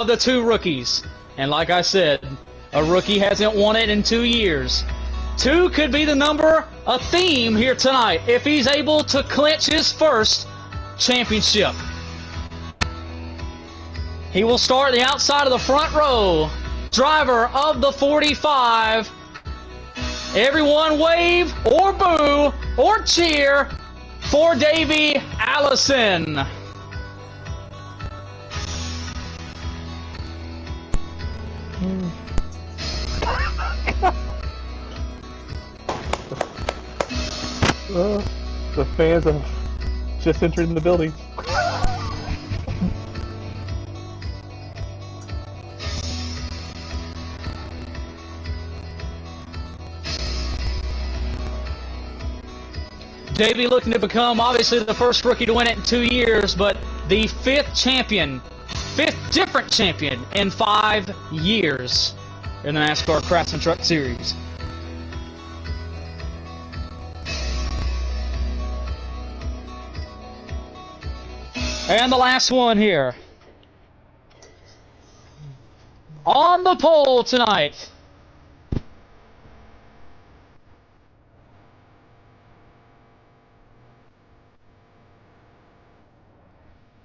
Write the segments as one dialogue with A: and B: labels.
A: of the two rookies. And like I said, a rookie hasn't won it in 2 years. 2 could be the number, a theme here tonight, if he's able to clinch his first championship. He will start the outside of the front row. Driver of the 45. Everyone wave or boo or cheer for Davey Allison.
B: The fans have just entered the building.
A: Davey looking to become obviously the first rookie to win it in 2 years, but the 5th champion, 5th different champion in 5 years in the NASCAR Craftsman Truck Series. And the last one here. On the pole tonight.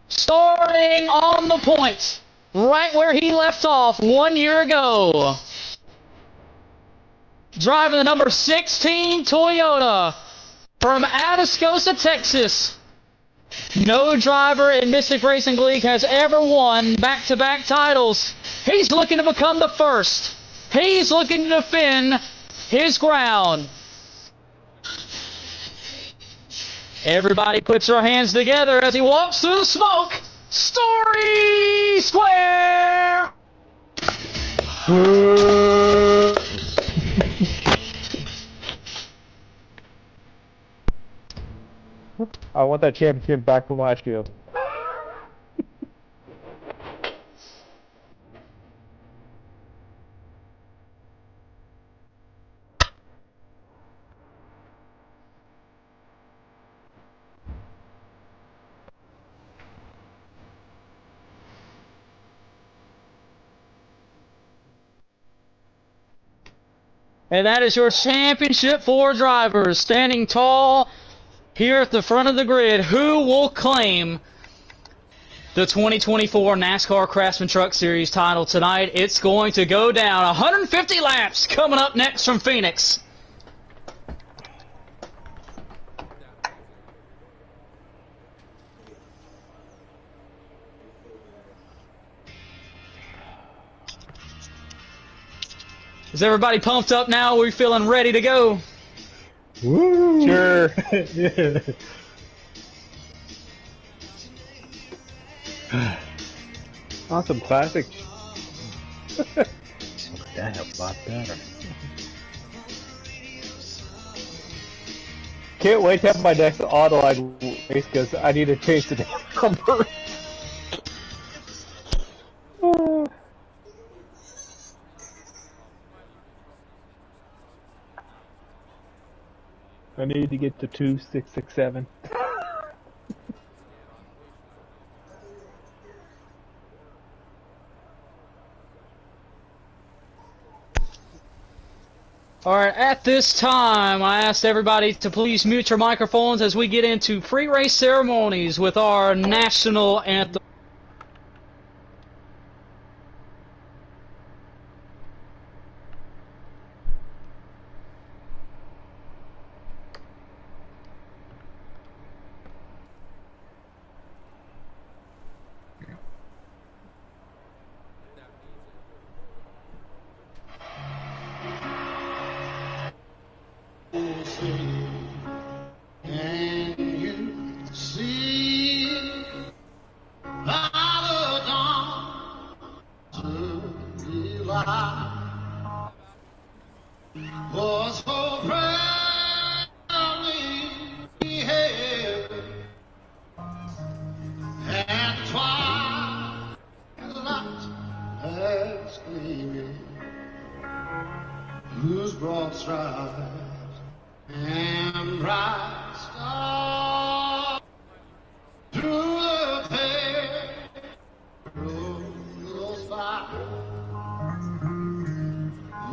A: Starting on the point, right where he left off 1 year ago. Driving the number 16 Toyota from Atascosa, Texas. No driver in Mystic Racing League has ever won back-to-back titles. He's looking to become the first. He's looking to defend his ground. Everybody puts their hands together as he walks through the smoke. Story Square!
B: I want that championship back from last year.
A: And that is your championship for drivers, standing tall here at the front of the grid. Who will claim the 2024 NASCAR Craftsman Truck Series title tonight? It's going to go down. 150 laps coming up next from Phoenix. Is everybody pumped up now? Are we feeling ready to go?
B: Woo! Sure.
C: Yeah.
B: Awesome classic.
C: That helped a lot better.
B: Can't wait to have my next auto line race because I need to change the number. I need to get to 2667.
A: Alright, at this time, I asked everybody to please mute your microphones as we get into pre-race ceremonies with our national anthem.
D: Whose broad stripes and bright stars through the fair road fire.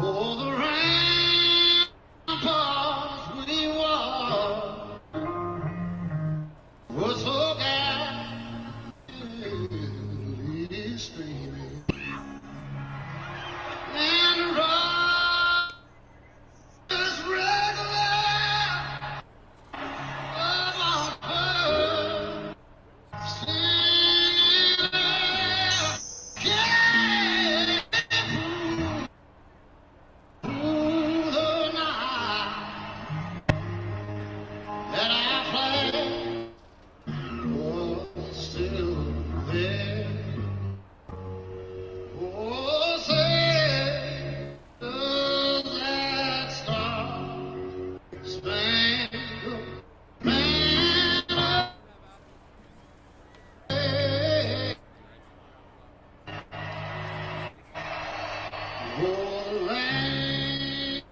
D: Oh, the ramparts we was so gallantly streaming, and the riders regular of our bird, still through the night that I played was still there. Oh, say, does that star-spangled banner wave? Oh, the land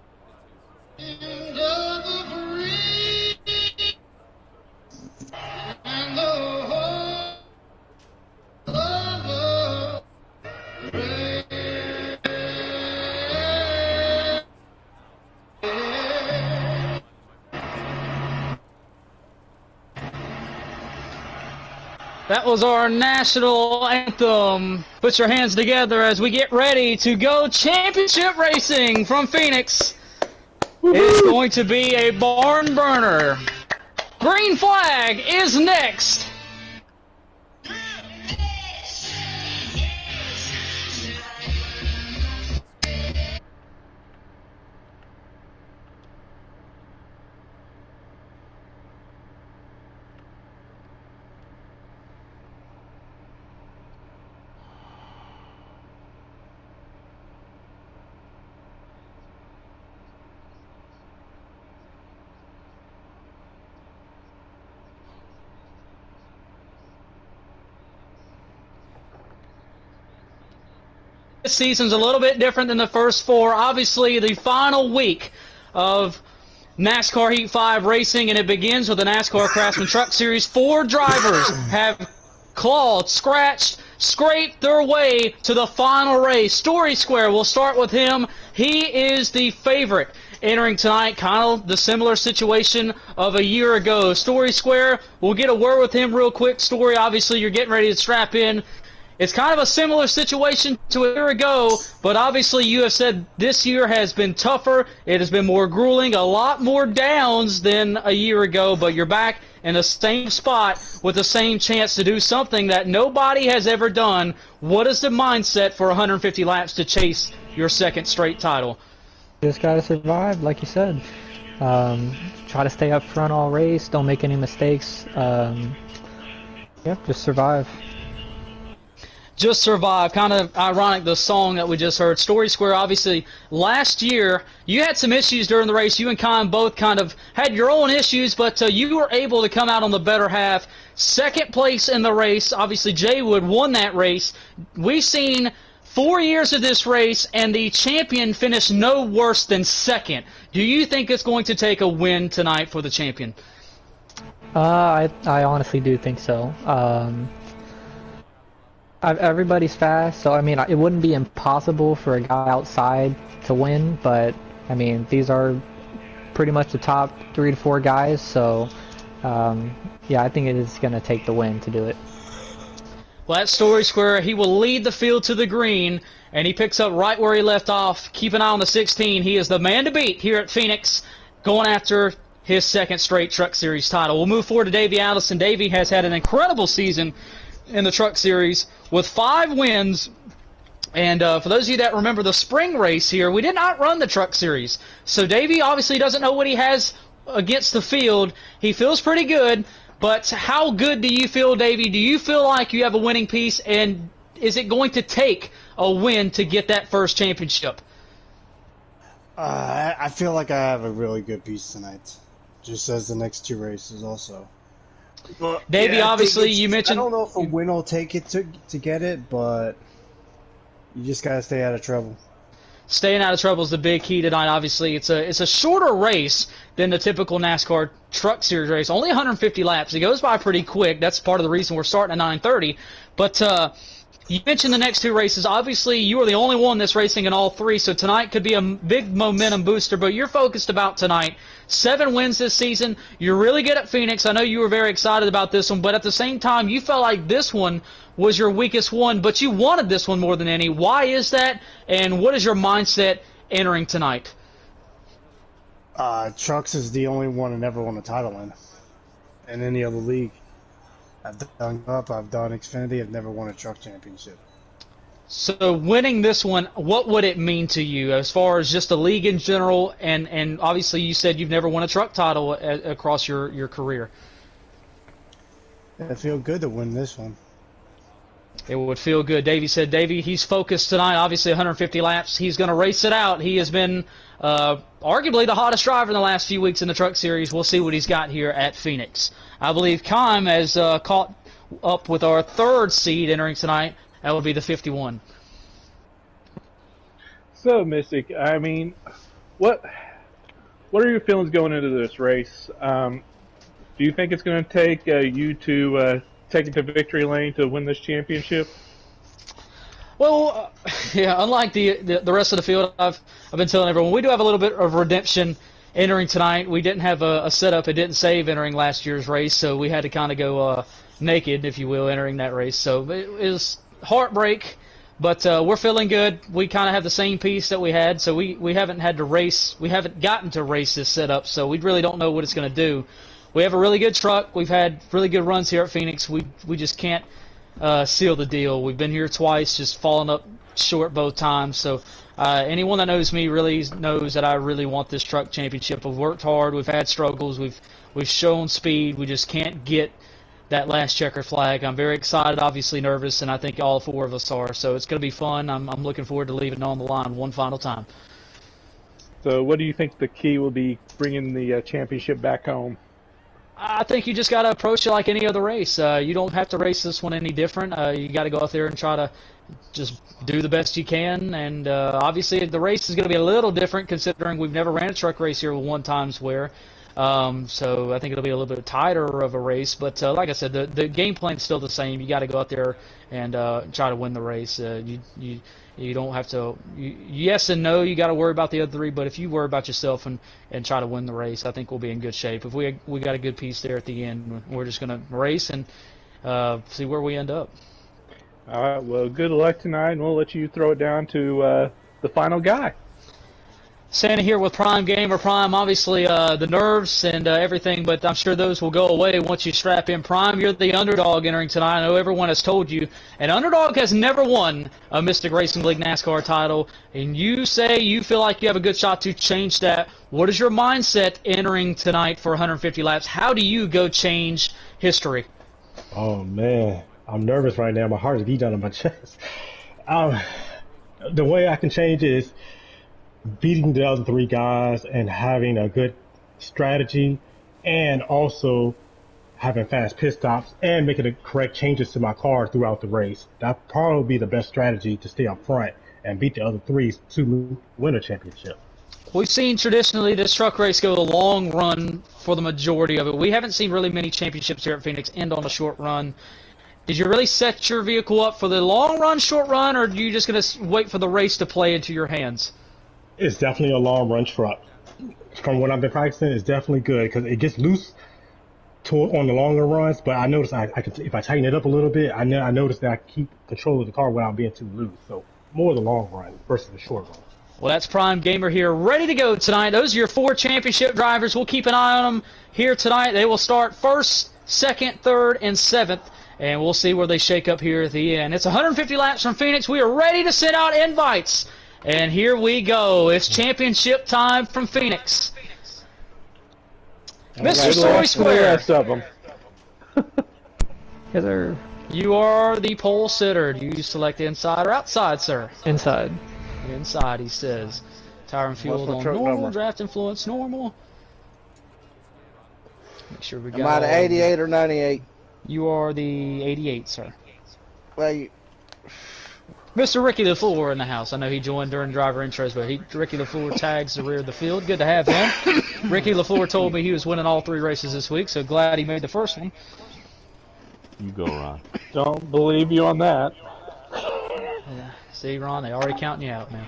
D: of the free and the whole of the brave.
A: That was our national anthem. Put your hands together as we get ready to go championship racing from Phoenix. It's going to be a barn burner. Green flag is next. This season's a little bit different than the first four. Obviously, the final week of NASCAR Heat 5 racing, and it begins with the NASCAR Craftsman Truck Series. 4 drivers have clawed, scratched, scraped their way to the final race. Story Square, we'll start with him. He is the favorite entering tonight, kind of the similar situation of a year ago. Story Square, we'll get a word with him real quick. Story, obviously, you're getting ready to strap in. It's kind of a similar situation to a year ago, but obviously you have said this year has been tougher. It has been more grueling, a lot more downs than a year ago, but you're back in the same spot with the same chance to do something that nobody has ever done. What is the mindset for 150 laps to chase your second straight title?
B: Just gotta survive, like you said. Try to stay up front all race. Don't make any mistakes. Yeah, just survive.
A: Just survive. Kind of ironic, the song that we just heard. Story Square, obviously, last year, you had some issues during the race. You and Kyle both kind of had your own issues, but you were able to come out on the better half. Second place in the race. Obviously, Jay Wood won that race. We've seen 4 years of this race, and the champion finished no worse than second. Do you think it's going to take a win tonight for the champion?
B: I honestly do think so. Everybody's fast, so I mean, it wouldn't be impossible for a guy outside to win, but I mean, these are pretty much the top 3 to 4 guys, so yeah, I think it is going to take the win to do it.
A: Well, at Story Square, he will lead the field to the green, and he picks up right where he left off. Keep an eye on the 16. He is the man to beat here at Phoenix, going after his second straight Truck Series title. We'll move forward to Davey Allison. Davey has had an incredible season in the Truck Series with 5 wins. And for those of you that remember the spring race here, we did not run the Truck Series. So Davey obviously doesn't know what he has against the field. He feels pretty good, but how good do you feel, Davey? Do you feel like you have a winning piece, and is it going to take a win to get that first championship?
E: I feel like I have a really good piece tonight, just as the next 2 races also.
A: Well, Davey, yeah, obviously, you mentioned...
E: I don't know if a win will take it to get it, but you just got to stay out of trouble.
A: Staying out of trouble is the big key tonight, obviously. It's a shorter race than the typical NASCAR Truck Series race. Only 150 laps. It goes by pretty quick. That's part of the reason we're starting at 9:30. But You mentioned the next two races. Obviously, you are the only one that's racing in all three, so tonight could be a big momentum booster, but you're focused about tonight. 7 wins this season. You're really good at Phoenix. I know you were very excited about this one, but at the same time, you felt like this one was your weakest one, but you wanted this one more than any. Why is that, and what is your mindset entering tonight?
E: Trucks is the only one that never won a title in any other league. I've done Cup, I've done Xfinity, I've never won a truck championship.
A: So winning this one, what would it mean to you as far as just the league in general, and obviously you said you've never won a truck title across your career.
E: It feels good to win this one.
A: It would feel good. Davey said, he's focused tonight, obviously 150 laps. He's going to race it out. He has been arguably the hottest driver in the last few weeks in the Truck Series. We'll see what he's got here at Phoenix. I believe Kime has caught up with our third seed entering tonight. That would be the 51.
F: So, Mystic, I mean, what are your feelings going into this race? Do you think it's going to take you to take it to victory lane to win this championship?
A: Well, yeah, unlike the rest of the field, I've been telling everyone, we do have a little bit of redemption entering tonight. We didn't have a setup. It didn't save entering last year's race, so we had to kind of go naked, if you will, entering that race. So it was heartbreak, but we're feeling good. We kind of have the same piece that we had, so we haven't had to race. We haven't gotten to race this setup, so we really don't know what it's going to do. We have a really good truck. We've had really good runs here at Phoenix. We just can't seal the deal. We've been here twice, just falling up short both times. So anyone that knows me really knows that I really want this truck championship. We've worked hard. We've had struggles. We've shown speed. We just can't get that last checker flag. I'm very excited, obviously nervous, and I think all 4 of us are. So it's going to be fun. I'm looking forward to leaving it on the line one final time.
F: So what do you think the key will be bringing the championship back home?
A: I think you just got to approach it like any other race. You don't have to race this one any different. You got to go out there and try to just do the best you can. And obviously the race is going to be a little different considering we've never ran a truck race here with one times where. So I think it'll be a little bit tighter of a race. But like I said, the game plan is still the same. You got to go out there and try to win the race. You don't have to. Yes and no. You got to worry about the other 3, but if you worry about yourself and try to win the race, I think we'll be in good shape. If we got a good piece there at the end, we're just going to race and see where we end up.
F: All right. Well, good luck tonight, and we'll let you throw it down to the final guy.
A: Standing here with Prime Gamer. Prime, obviously the nerves and everything, but I'm sure those will go away once you strap in. Prime, you're the underdog entering tonight. I know everyone has told you. An underdog has never won a Mystic Racing League NASCAR title, and you say you feel like you have a good shot to change that. What is your mindset entering tonight for 150 laps? How do you go change history?
C: Oh man, I'm nervous right now. My heart is beating out of my chest. The way I can change it is beating the other 3 guys and having a good strategy, and also having fast pit stops and making the correct changes to my car throughout the race. That probably be the best strategy to stay up front and beat the other 3s to win a championship.
A: We've seen traditionally this truck race go the long run for the majority of it. We haven't seen really many championships here at Phoenix end on a short run. Did you really set your vehicle up for the long run, short run, or are you just going to wait for the race to play into your hands?
C: It's definitely a long run truck. From what I've been practicing, it's definitely good because it gets loose on the longer runs. But I notice I can, if I tighten it up a little bit, I notice that I keep control of the car without being too loose. So more the long run versus the short run.
A: Well, that's Prime Gamer here, ready to go tonight. Those are your 4 championship drivers. We'll keep an eye on them here tonight. They will start 1st, 2nd, 3rd, and 7th. And we'll see where they shake up here at the end. It's 150 laps from Phoenix. We are ready to send out invites. And here we go. It's championship time from Phoenix. Mr. Soy Square.
B: Yes, sir.
A: You are the pole sitter. Do you select inside or outside, sir?
B: Inside.
A: Inside, he says. Tire and fuel on normal. Draft influence normal. Make sure we got.
G: Am I the 88 or 98?
A: You are the 88, sir.
G: Well,
A: Mr. Ricky LaFleur in the house. I know he joined during driver intros, but Ricky LaFleur tags the rear of the field. Good to have him. Ricky LaFleur told me he was winning all 3 races this week, so glad he made the first one.
H: You go, Ron.
F: Don't believe you on that.
A: See, Ron, they already counting you out, man.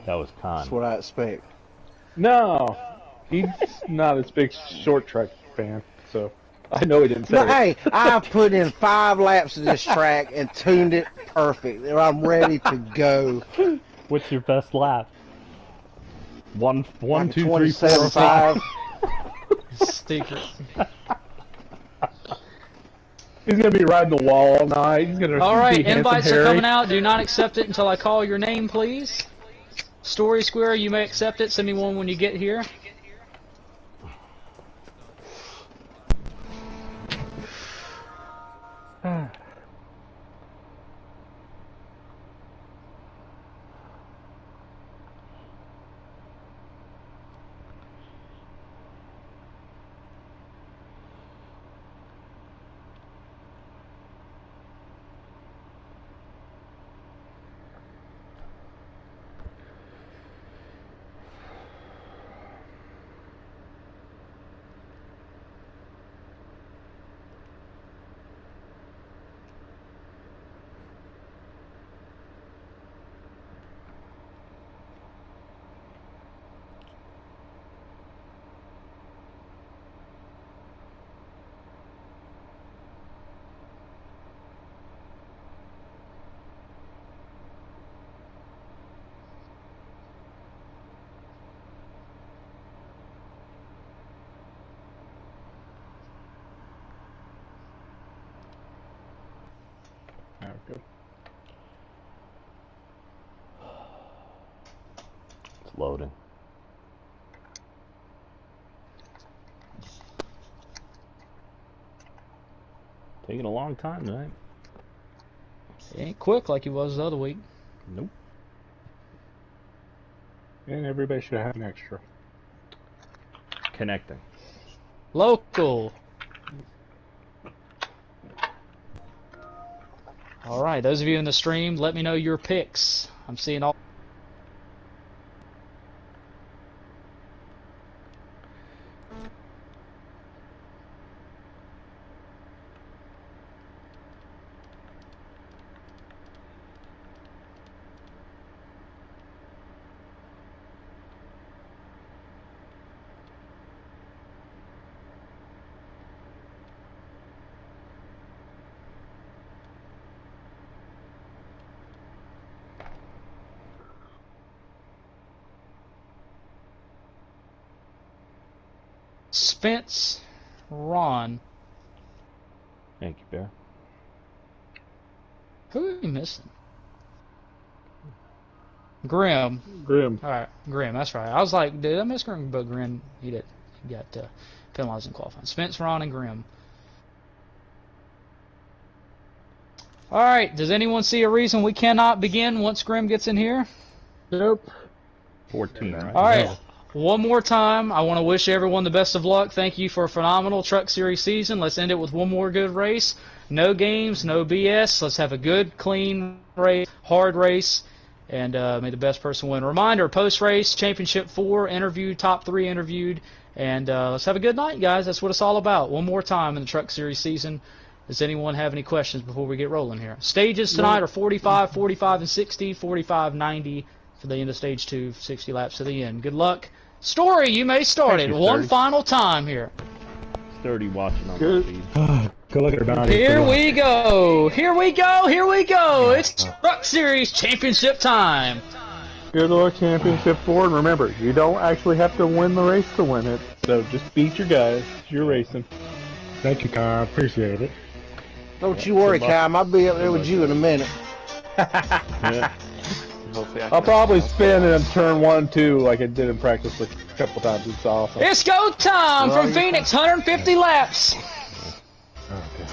H: That was con.
G: That's what I expect.
F: No, he's not a big short track fan, so I know he didn't say
G: No,
F: it.
G: hey, I've put in 5 laps of this track and tuned it perfect. I'm ready to go.
H: What's your best lap? One,
G: Like
H: 2, 3, 4, 5.
G: 27.5.
A: Secret.
F: He's gonna be riding the wall all night. He's gonna.
A: All right,
F: be Handsome
A: invites are
F: Harry.
A: coming out. Do not accept it until I call your name, please. Story Square, you may accept it. Send me one when you get here.
F: Okay.
H: It's loading. Taking a long time tonight.
A: It ain't quick like he was the other week.
H: Nope.
F: And everybody should have an extra.
H: Connecting.
A: Local. All right, those of you in the stream, let me know your picks. I'm seeing all. Spence, Ron.
H: Thank you, Bear.
A: Who are we missing? Grim.
F: Grim.
A: All right, Grim. That's right. I was like, did I miss Grim? But Grim, he did. He got penalized in qualifying. Spence, Ron, and Grim. All right. Does anyone see a reason we cannot begin once Grim gets in here?
F: Nope.
H: 14, right?
A: All right. One more time, I want to wish everyone the best of luck. Thank you for a phenomenal Truck Series season. Let's end it with one more good race. No games, no BS. Let's have a good, clean race, hard race, and may the best person win. Reminder, post-race, Championship 4, interviewed, top 3 interviewed, and let's have a good night, guys. That's what it's all about. One more time in the Truck Series season. Does anyone have any questions before we get rolling here? Stages tonight are 45, 45, and 60, 45, 90 for the end of Stage 2, 60 laps to the end. Good luck. Story, you may start it.
H: Thank you,
A: One
H: Sturdy.
A: final time here.
H: Sturdy watching on
F: Good.
H: the feed.
C: Good luck, everybody.
A: Here we go. Here we go. Here we go. It's Truck Series Championship time.
F: Good luck, Championship 4, and remember, you don't actually have to win the race to win it. So just beat your guys. You're racing.
C: Thank you, Kyle. Appreciate it.
G: Don't you worry, Cam. I'll be up there with you in a minute.
H: Yeah.
I: Hopefully I
F: I'll
I: can
F: probably spin in turn 1, 2, like I did in practice a couple times. It's awesome.
A: It's go time
G: Well,
A: from
G: you're
A: Phoenix, 150 laps.
C: Okay.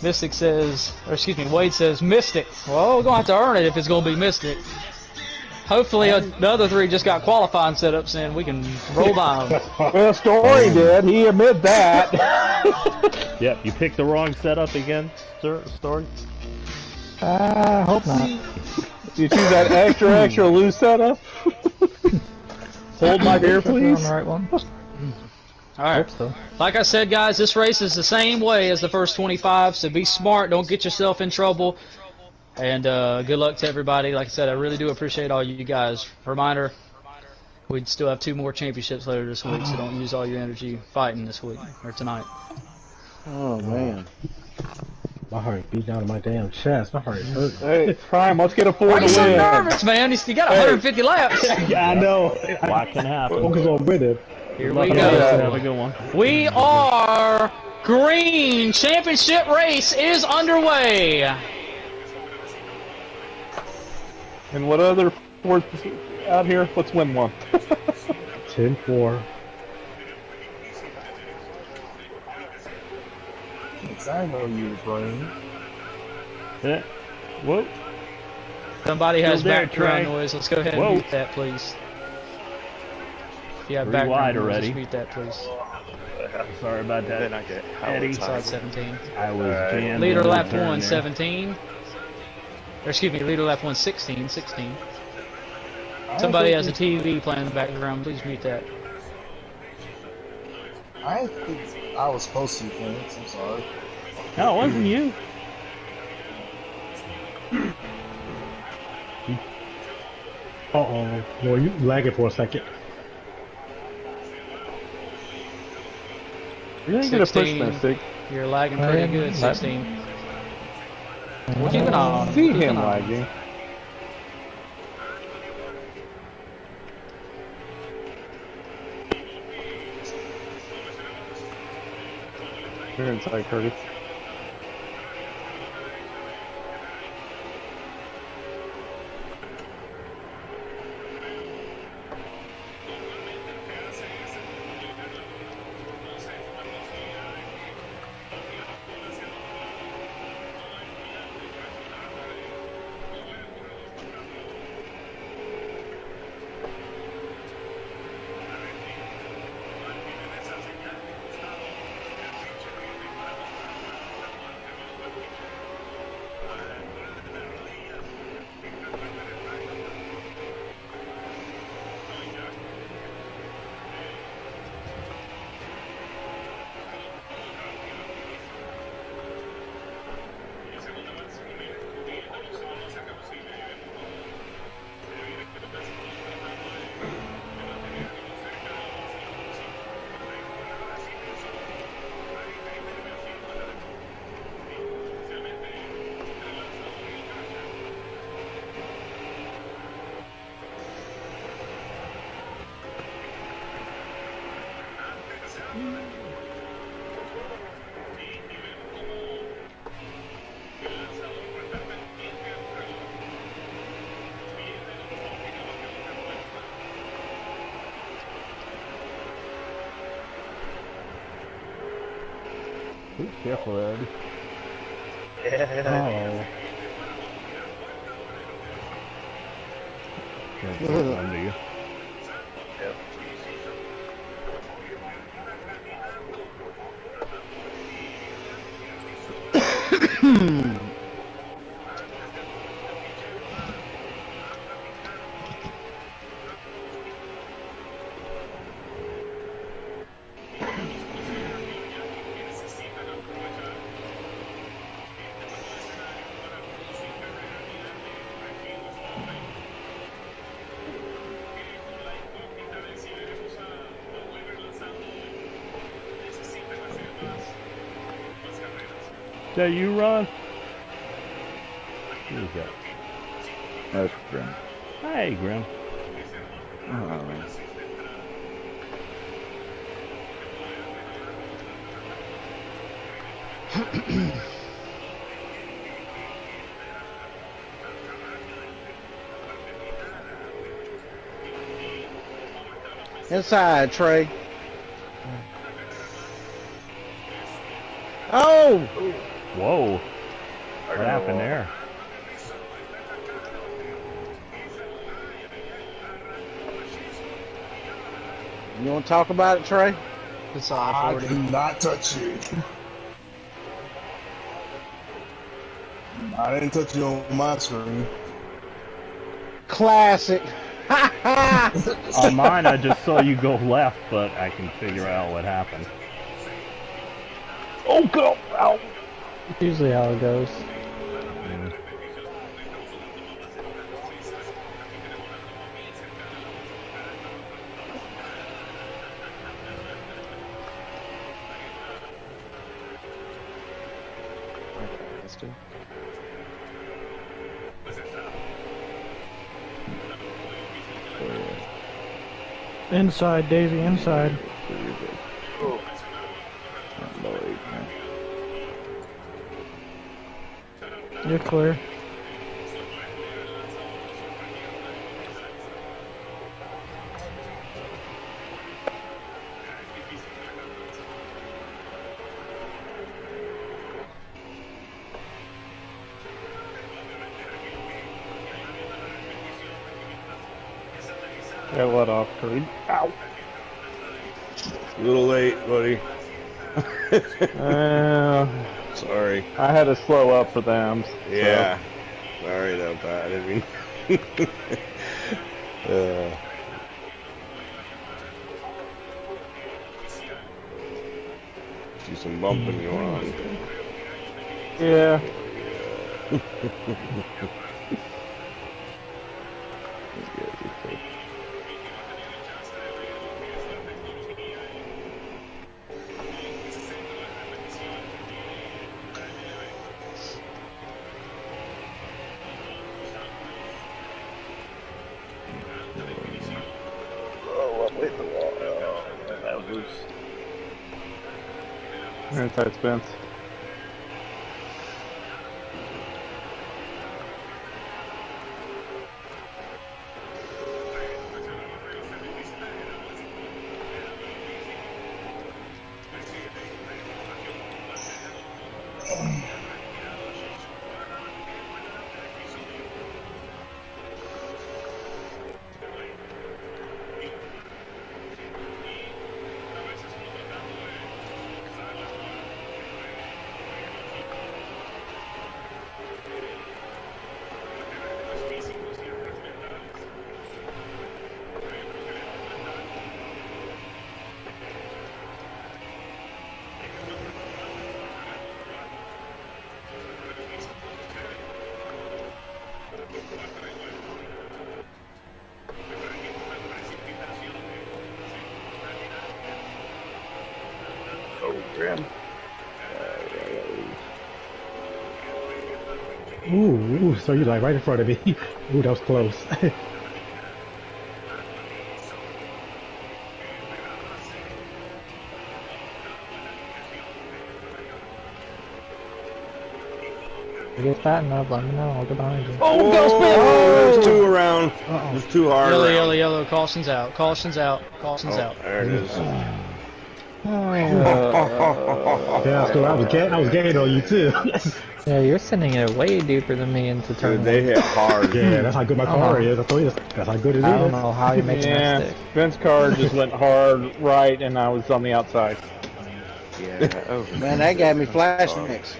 A: Mystic says, or excuse me, Wade says, Mystic. Well, we're going to have to earn it if it's going to be Mystic. Hopefully the other 3 just got qualifying setups and we can roll by them.
F: Well, Story did. He admit that.
H: Yep, you picked the wrong setup again, sir. Story.
B: I hope not.
F: You choose that extra loose setup? Hold my beer,
B: Sure we're
F: please.
B: on the right one.
A: All right.
B: Hope so.
A: Like I said, guys, this race is the same way as the first 25, so be smart. Don't get yourself in trouble. And good luck to everybody. Like I said, I really do appreciate all you guys. Reminder, we still have 2 more championships later this week, so don't use all your energy fighting this week or tonight.
G: Oh man.
C: My heart beat down to my damn chest. My heart is hurting.
F: Hey, Prime, let's get a 4
A: Why are
F: to
A: you so
F: win.
A: nervous, man? You got 150 laps.
C: Yeah, I know.
H: What can happen?
C: Focus on winning.
A: Here
H: Luck
A: we
H: out.
A: go.
H: Have a good one.
A: We are green. Championship race is underway.
F: And what other sports out here? Let's win one.
C: 10-4.
I: I know you was green.
H: Yeah. Whoa.
A: Somebody has
H: Still there,
A: background
H: Trey.
A: noise. Let's go ahead and
H: Whoa.
A: mute that, please. If you have
H: 3
A: background
H: wide
A: noise,
H: already.
A: just mute that, please.
H: Sorry about that.
I: Then I get
H: Eddie.
A: Side 17.
H: I was jammed.
A: Leader
H: in the
A: lap
H: turn
A: 1,
H: there.
A: 17. Or excuse me, leader lap 1, 16. 16. Somebody has a TV playing in the background. Please mute that.
I: I ain't think I was supposed to, Phoenix. I'm sorry.
H: No, it wasn't you.
C: Uh-oh. Well, you lagging for a second.
F: You ain't gonna push
A: 16.
F: me, Sig.
A: You're lagging pretty good, 16. We're keeping on.
F: See
A: We're keeping
F: him
A: on.
F: lagging. You're inside, Curtis.
H: Ooh, careful, Ed.
C: Oh.
H: Under you. Is that you, Ron? Who's that?
J: That's Grim.
H: Hey, Grim.
G: Inside, Trey. Oh!
H: Whoa. What happened there?
G: You want to talk about it, Trey?
A: It's all
I: I
A: 40.
I: do not touch you. I didn't touch you on my screen.
G: Classic.
H: On mine, I just saw you go left, but I can figure out what happened.
F: Oh, go! Ow!
B: Usually how it goes.
K: Justin.
L: Inside, Daisy, inside. You're clear.
F: Got let off, Creed. Ow!
M: A little late, buddy. Sorry.
F: I had to slow up for them.
M: Yeah. Sorry about that. I didn't mean. See some bumping going on.
F: Yeah. Inside Spence.
C: Ooh, so you're like right in front of me. Ooh, that was close.
B: If it gets bad enough, let me know. I'll get behind you.
M: Oh, there's two around. There's two hard
A: Yellow,
M: around.
A: yellow, yellow. Caution's out. Caution's out. Caution's out.
M: There it is.
C: Yeah, so I was getting on you too.
B: Yeah, you're sending it way deeper than me into turn
M: Dude, they
B: one.
M: hit hard.
C: Yeah, that's how good my car is. I told you that's how good it is.
B: I don't know how you're making that stick.
F: Ben's car just went hard right, and I was on the outside.
K: Yeah. Oh
G: Man, that gave me flashbacks.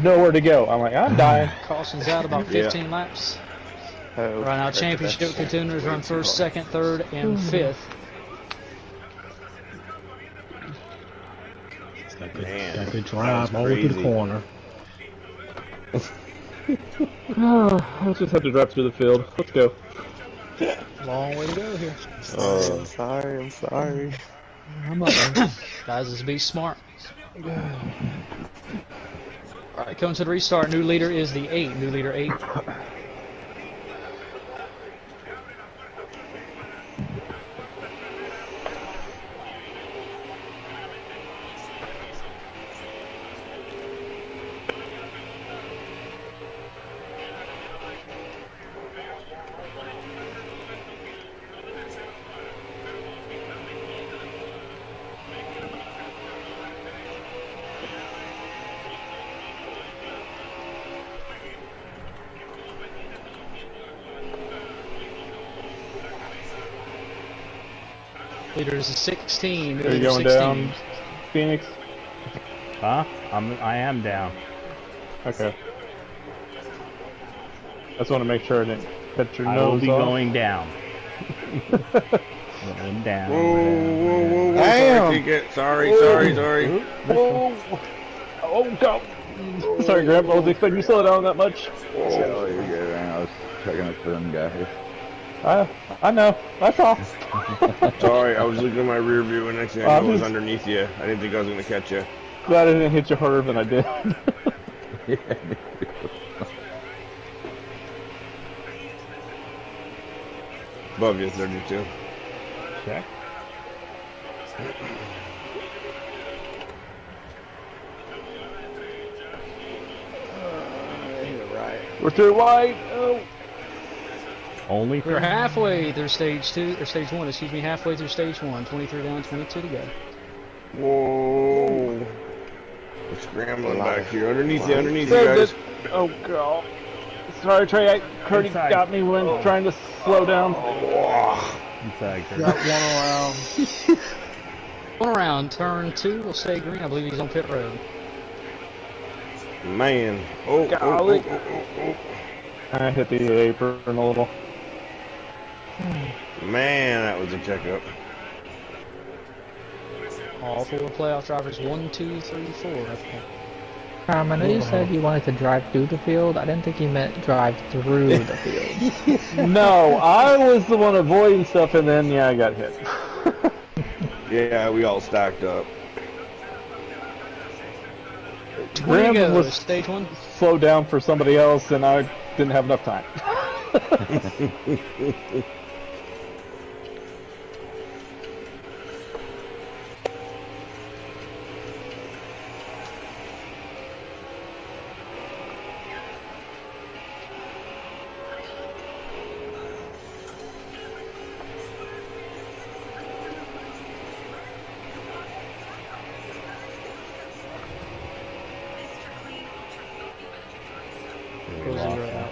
F: Nowhere to go. I'm like, I'm dying.
A: Caution's out about 15 laps.
K: Oh,
A: Right now, championship contenders run first, second, third, and fifth.
C: Got good drive all the way to the corner.
F: I'll just have to drive through the field. Let's go.
A: Long way to go here.
K: I'm sorry. I'm sorry.
A: I'm up. Guys, let's be smart. Alright, coming to the restart. New leader is the 8. New leader 8. Leader is a 16.
F: Are you going
A: 16.
F: down, Phoenix?
H: Huh? I am down.
F: Okay. I just want to make sure I didn't cut your
H: I will
F: nose
H: be
F: off.
H: going down. Going down.
M: Whoa.
G: Damn.
M: Sorry.
F: Whoa. Oh, go. Sorry, Graham. I wasn't expecting you to slow down that much.
J: Oh, you're good, man. I was checking a film guy here.
F: I know. I saw.
M: Sorry, I was looking at my rear view and next thing I know it was underneath you. I didn't think I was going to catch you.
F: Glad I didn't hit you harder than I did.
M: Above you, 32.
H: Check.
F: We're too wide. Oh.
H: Only
A: We're halfway through stage 2, or stage 1, excuse me, halfway through stage 1. 23 down, 22 to go.
M: Whoa. We're scrambling back here. Underneath you
F: Saved
M: guys.
F: it. Oh, God. Sorry, Trey. Cody
H: Inside.
F: got me when trying to slow down.
H: Inside, Kurt.
E: Got one around.
A: One around, turn 2 will stay green. I believe he's on pit road.
M: Man. Oh,
F: Golly.
M: oh.
F: I hit the apron a little.
M: Man, that was a checkup.
A: All 4 playoff drivers, 1, 2, 3, 4.
B: I know you said you wanted to drive through the field. I didn't think you meant drive through the field.
F: No, I was the one avoiding stuff, and then, yeah, I got hit.
M: Yeah, we all stacked up.
A: 20
F: Graham
A: goes,
F: was
A: stage 1.
F: slowed down for somebody else, and I didn't have enough time.
H: We lost him.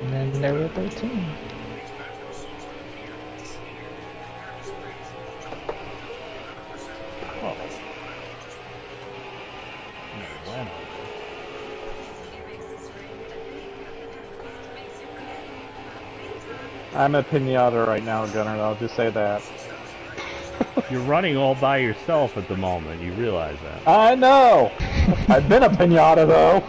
B: And then there were 13.
H: Oh. Wow.
F: I'm a pinata right now, Gunnar. I'll just say that.
H: You're running all by yourself at the moment. You realize that?
F: I know. I've been a pinata though.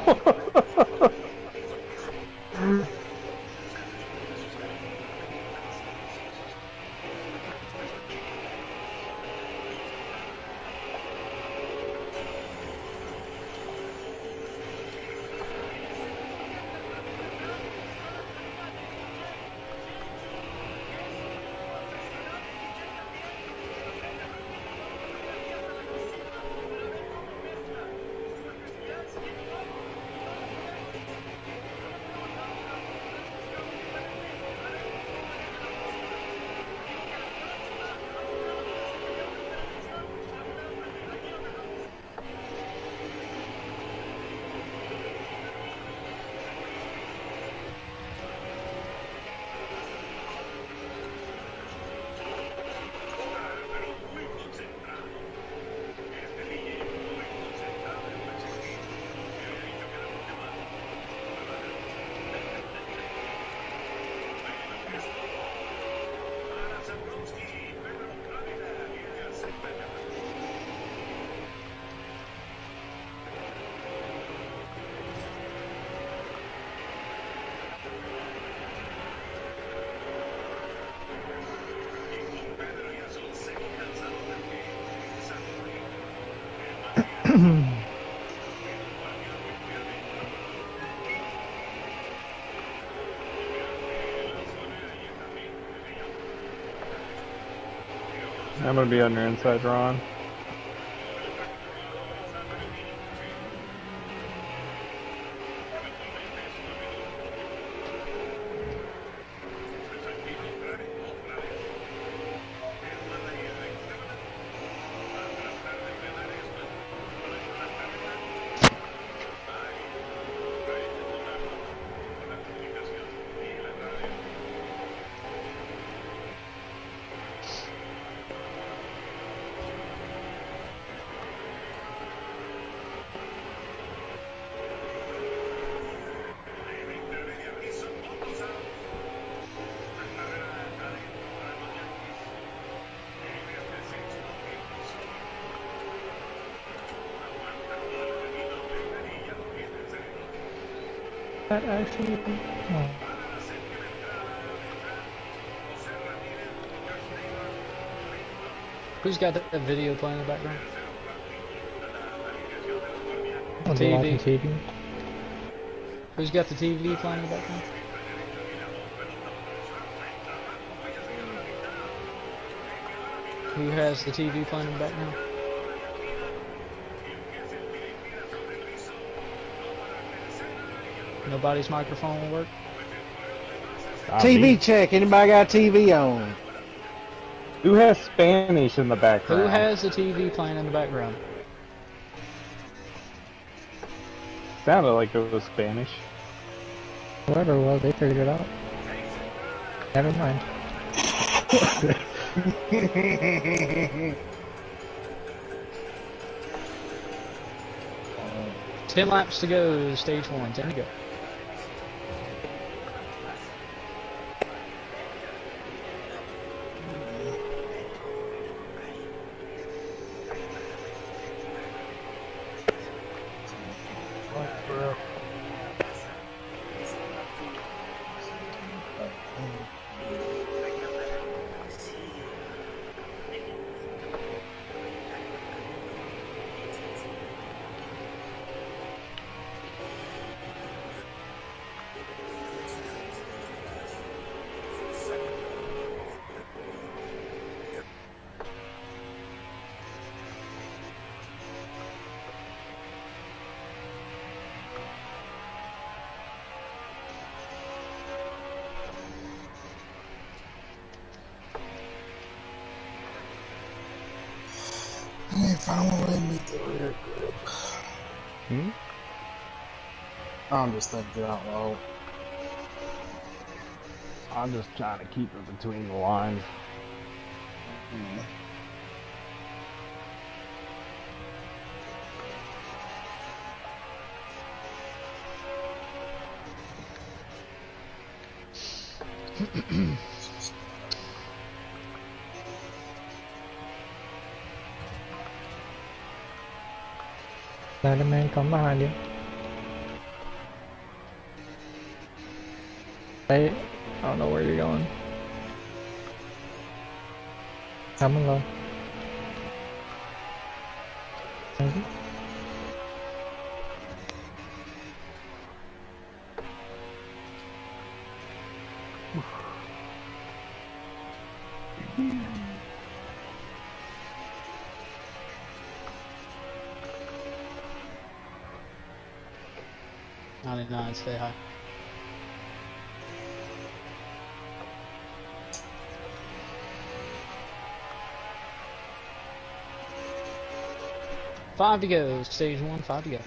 F: I'm gonna be on your inside, Ron.
B: That actually. Oh.
A: Who's got that video playing in the background?
B: I'll be watching
A: TV.
B: TV.
A: Who's got the TV playing in the background? Who has the TV playing in the background? Nobody's microphone will work?
G: TV check. Anybody got TV on?
F: Who has Spanish in the background?
A: Who has the TV playing in the background?
F: Sounded like it was Spanish.
B: Whoever it was, they figured it out. Never mind.
A: 10 laps to go, stage 1, 10 to go.
I: If I don't really meet the rear grip. I'm just thinking out loud.
H: I'm just trying to keep it between the lines.
B: Spider-Man, come behind you. Hey, I don't know where you're going. Coming low. Thank you.
A: Stay high. Five to go, stage 1, 5 to go.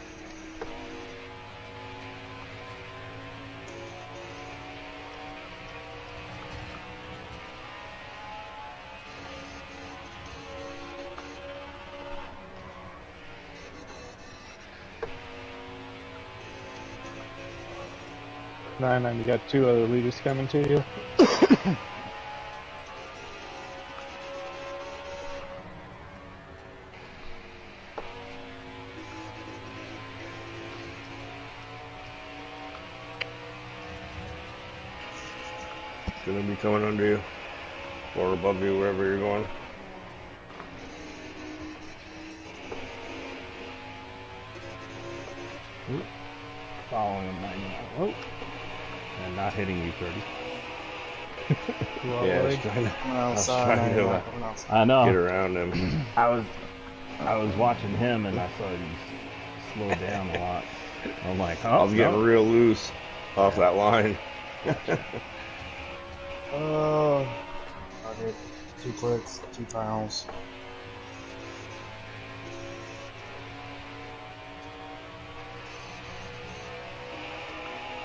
F: And you got 2 other leaders coming to you.
M: Gonna be coming under you or above you, wherever you're going.
H: Oop. Following him 99. Oh. And not hitting you, 30.
M: Yeah, I was trying to
H: I know.
M: get around him.
H: I was watching him and I saw him slow down a lot. I'm like, oh,
M: I was getting real loose off that line.
I: I did 2 clicks, 2 tiles.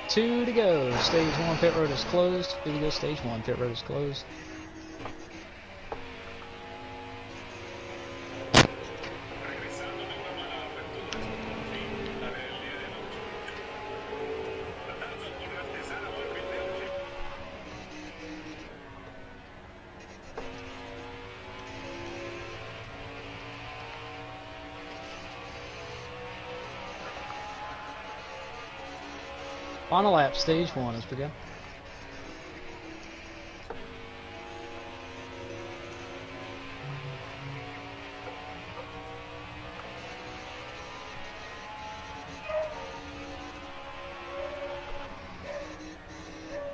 A: Two to go. Stage 1 pit road is closed. 2 to go. Stage 1 pit road is closed. Final lap, stage 1 has begun.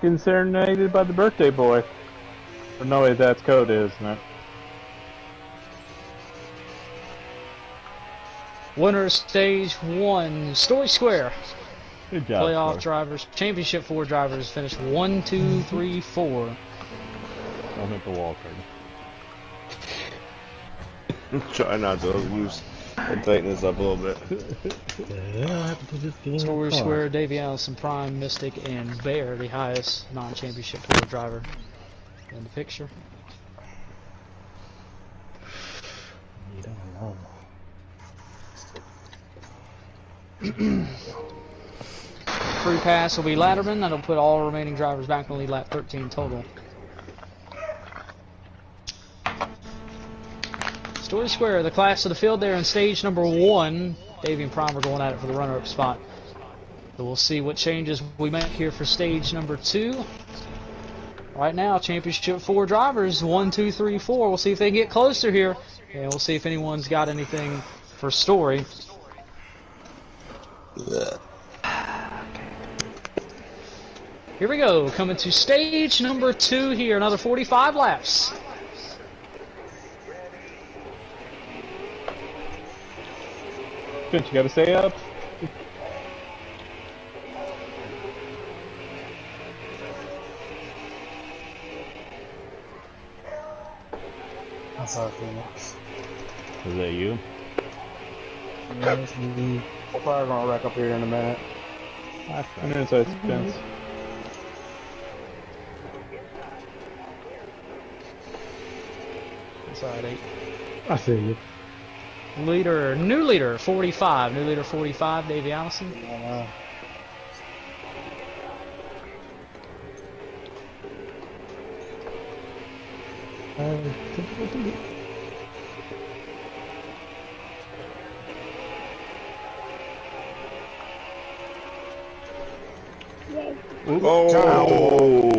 F: getting serenaded by the birthday boy. Or no, wait, that's Code, isn't it?
A: Winner stage 1, Story Square.
H: Good job,
A: Playoff
H: Story.
A: drivers, championship 4 drivers finished 1, 2, 3, 4.
H: Don't hit the wall, Craig.
M: Try not to overuse and tighten this up a little bit.
C: Yeah, I have to put this game
A: Story
C: in the car.
A: Square, Davey Allison, Prime, Mystic, and Bear, the highest non-championship 4 driver in the picture.
C: You don't know.
A: Free pass will be Latterman. That'll put all remaining drivers back in the lead, lap 13 total. Story Square, the class of the field there in stage number 1. Davey and Prime are going at it for the runner-up spot. So we'll see what changes we make here for stage number 2. Right now, championship 4 drivers, 1, 2, 3, 4. We'll see if they get closer here, and we'll see if anyone's got anything for Story. Here we go, coming to stage number 2 here, another 45 laps.
F: Finch, you gotta stay up.
E: That's our Phoenix.
H: Is that you?
E: Yes, we're probably gonna wreck up here in a minute.
F: I'm inside Spence.
A: Inside 8.
C: I see you.
A: Leader, new leader, 45. New leader, 45, Davey Allison.
M: Oh!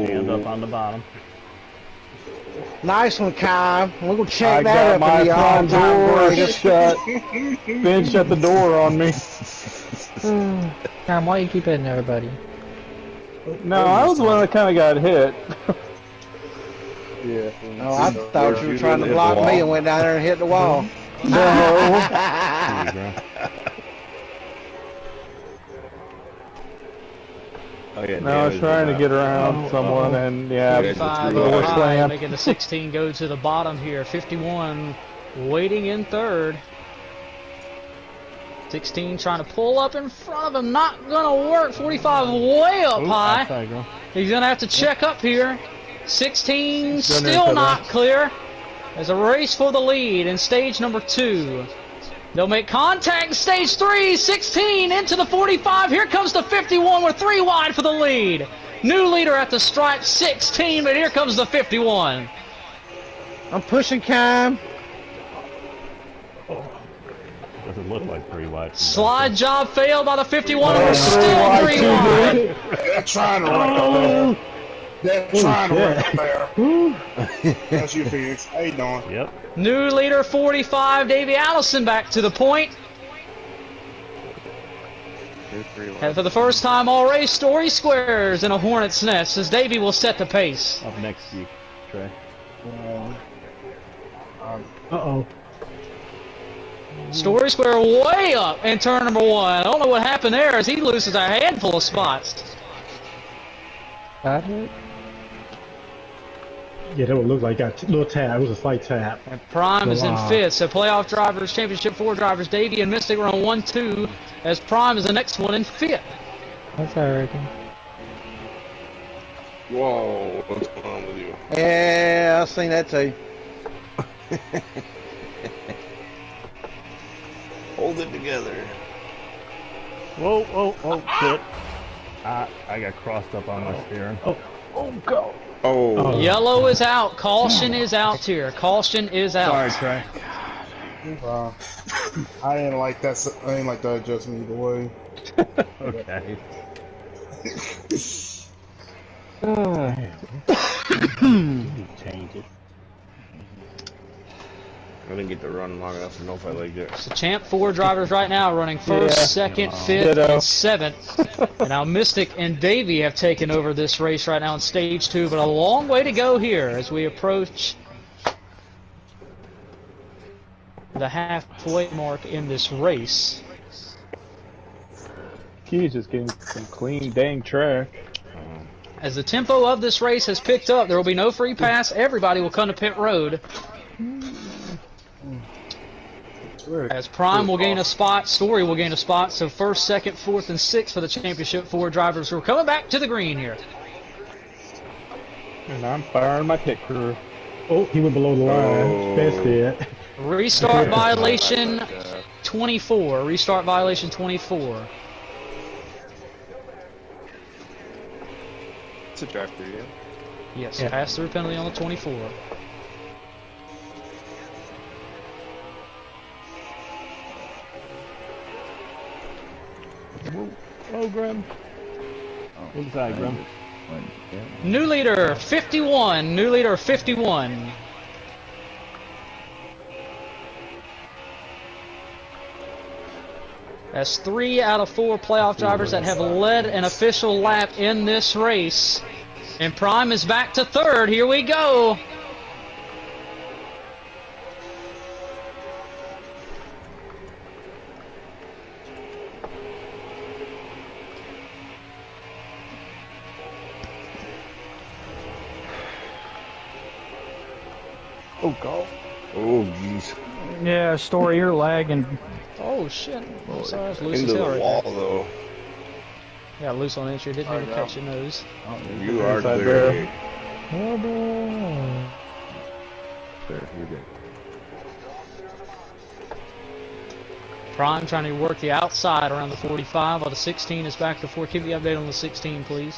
H: Hands up on the bottom.
G: Nice one, Kyle. We're gonna
F: I
G: check
F: got
G: that up
F: my
G: in the
F: front
G: all-time
F: door
G: greatest.
F: shut. Ben shut the door on me.
B: Cam, why you keep hitting everybody?
F: No, I was the one that kind of got hit.
E: Yeah.
G: Oh, I thought you were trying to block me and went down there and hit the wall.
M: Oh, yeah,
F: No, I was trying to get around someone, and yeah,
A: 45,
F: the door
A: 5,
F: slammed.
A: making the 16 go to the bottom here. 51 waiting in third. 16 trying to pull up in front of him. Not going to work. 45 way up high.
H: Outside, girl.
A: He's going to have to check up here. 16
F: Still
A: still not clear. There's a race for the lead in stage number 2. They'll make contact in stage 3. 16 into the 45. Here comes the 51. We're 3 wide for the lead. New leader at the stripe, 16, but here comes the 51.
G: I'm pushing Cam.
H: Doesn't look like 3 wide.
A: Slide job failed by the 51. We're still 3 wide.
I: They're trying to wreck up there. They're trying to wreck up there. That's you, Phoenix. How you doing?
H: Yep.
A: New leader 45, Davey Allison back to the point. And for the first time all race, Story Squares in a hornet's nest as Davey will set the pace.
H: Up next to you, Trey.
C: Uh-oh.
A: Story Square way up in turn number 1. I don't know what happened there as he loses a handful of spots.
B: Got it?
C: Yeah, that would look like a little tap. It was a slight tap.
A: And Prime is in
C: Wow.
A: 5th. So playoff drivers, championship 4 drivers, Davey and Mystic are on 1, 2. As Prime is the next one in 5th.
B: That's alright.
M: Whoa, what's going on with you?
G: Yeah, I've seen that too.
M: Hold it together.
H: Whoa, whoa, oh, shit. I got crossed up on my steering.
F: Oh, go.
M: Oh.
A: Yellow is out. Caution is out here. Caution is out.
H: Sorry, Trey.
I: I didn't like that. I didn't like that adjustment either way.
H: Okay.
C: Change it.
M: I didn't get to run long enough to know if I liked it.
A: So Champ 4 drivers right now running first,
F: Yeah.
A: second,
F: Wow.
A: fifth,
F: Ditto.
A: and seventh. And now Mystic and Davey have taken over this race right now in stage 2, but a long way to go here as we approach the halfway mark in this race.
F: He's just getting some clean dang track.
A: As the tempo of this race has picked up, there will be no free pass. Everybody will come to pit road. As Prime will gain a spot, Story will gain a spot. So first, second, fourth, and sixth for the Championship 4 drivers. We're coming back to the green here.
F: And I'm firing my pit crew.
C: Oh, he went below the line. Spence did.
A: Restart violation 24. Restart violation 24.
K: It's a drive through, yeah.
A: Yes, pass through penalty on the 24.
H: Oh, Grim. Inside, Grim.
A: New leader 51. New leader 51. That's 3 out of 4 playoff drivers that have led an official lap in this race. And Prime is back to third. Here we go.
F: Oh, God.
M: Oh, jeez.
L: Yeah, Story, you're lagging.
A: Oh, shit. I'm sorry, I was loose
M: Into
A: as hell
M: the
A: right
M: wall,
A: there.
M: though.
A: Yeah, loose on entry. Didn't even catch your nose.
M: You are
F: Inside
M: clear.
F: there.
B: Oh, boy.
J: There, you're good.
A: Prime trying to work the outside around the 45 while the 16 is back to 4. Keep the update on the 16, please.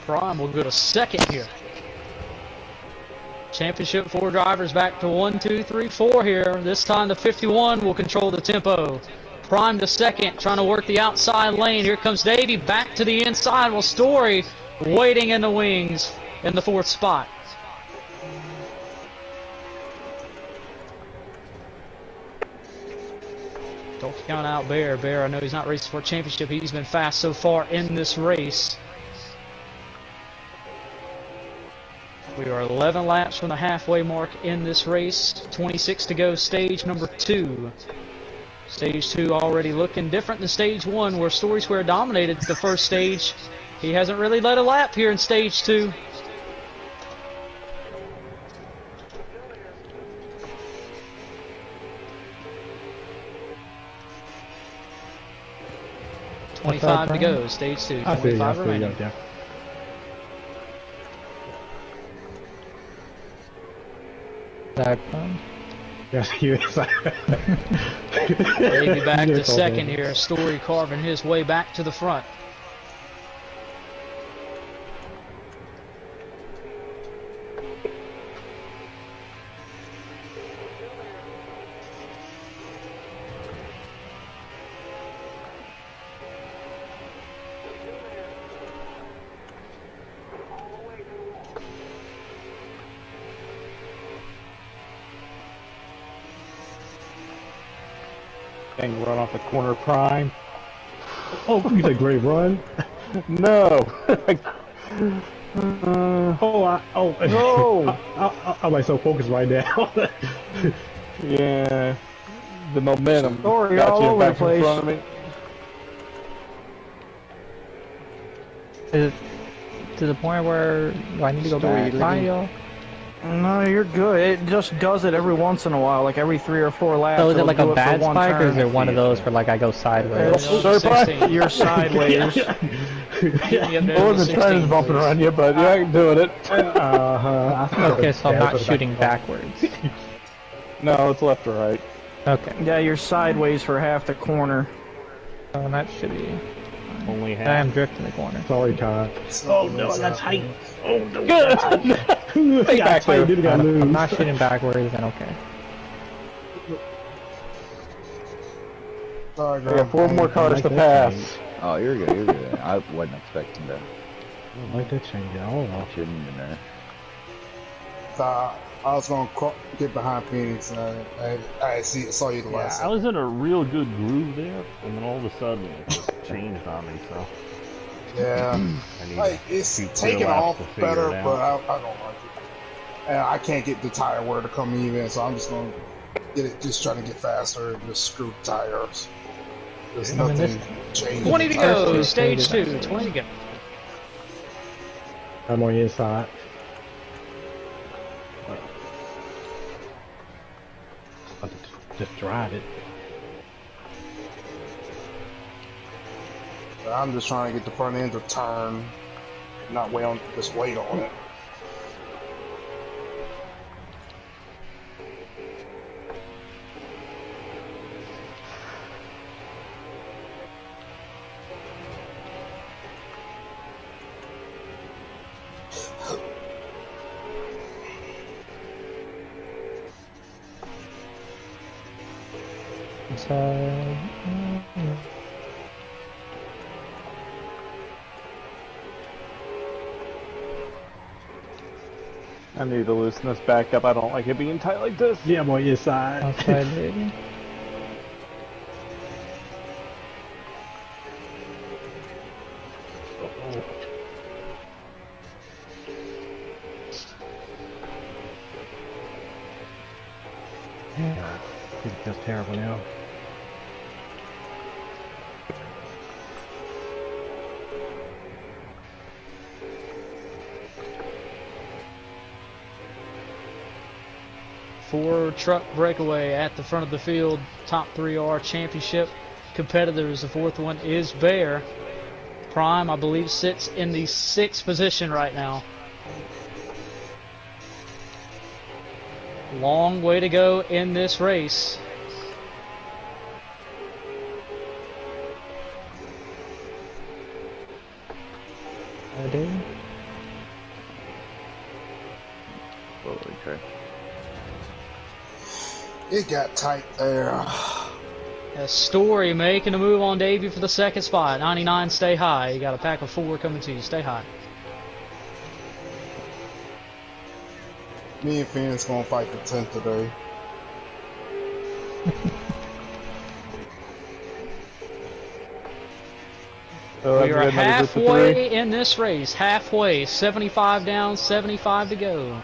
A: Prime will go to second here. Championship 4 drivers back to 1, 2, 3, 4 here. This time the 51 will control the tempo. Prime to second, trying to work the outside lane. Here comes Davey back to the inside while Story waiting in the wings in the 4th spot. Don't count out Bear. Bear, I know he's not racing for a championship. He's been fast so far in this race. We are 11 laps from the halfway mark in this race. 26 to go, stage number 2. Stage 2 already looking different than stage 1, where Story Square dominated the first stage. He hasn't really led a lap here in stage 2. $25 to go, stage 2. 25 remaining.
C: Yeah. Yes, he is.
A: Davey back to second here. Story carving his way back to the front.
F: Dang, run off the corner, Prime.
C: Oh, he's a great run.
F: No.
C: No. I'm like so focused right now.
F: Yeah. The momentum.
L: Story
F: got
L: all
F: you
L: over the
F: back in
L: place.
F: front of me.
B: to the point where do I need to go back behind y'all?
L: No, you're good. It just does it every once in a while, like every 3 or 4 laps.
B: So is it
L: it'll
B: like
L: do
B: a
L: it for
B: bad
L: one
B: spike, or is
L: turn.
B: it one of those where like I go sideways?
L: You're sideways.
F: I wasn't trying to bumping around you, but yeah, I'm doing it.
B: Okay, so I'm not shooting backwards.
F: No, it's left or right.
B: Okay.
L: Yeah, you're sideways for half the corner.
B: Oh, that should be.
H: Only half.
B: I am drifting the corner.
C: Sorry, Todd.
F: Oh no, that's tight. Oh no,
C: Good.
F: Stay back there.
B: I'm not shooting backwards, then okay.
I: Sorry,
F: I got 4 more cars to pass.
J: Oh, you're good, you're good. I wasn't expecting that.
C: I don't like that change at all.
J: Shouldn't have been there.
I: I was gonna get behind Phoenix, and I saw you the
H: Yeah,
I: last
H: I was in a real good groove there, and then all of a sudden it just changed on me, so.
I: Yeah,
H: I need
I: like it's
H: to
I: taking
H: laps
I: off
H: to figure
I: better,
H: it out.
I: but I don't like it. And I can't get the tire wear to come even, so I'm just gonna get it, just trying to get faster and just screw tires. There's nothing changing.
A: 20 to go, stage 2, 20 to go.
C: I'm on the inside. I'll just drive it.
I: I'm just trying to get the front end to turn, not just wait on it.
F: I need to loosen this back up. I don't like it being tight like this.
C: Yeah, I'm on your side.
B: Outside, baby.
C: Yeah, it feels terrible now.
A: Four truck breakaway at the front of the field. Top 3 are championship competitors. The 4th one is Bear. Prime, I believe, sits in the 6th position right now. Long way to go in this race.
J: Okay.
I: It got tight there.
A: A Story making a move on debut for the 2nd spot. 99, stay high. You got a pack of 4 coming to you. Stay high.
I: Me and Phoenix gonna fight for 10th today.
A: We are halfway in this race. Halfway. 75 down, 75 to go.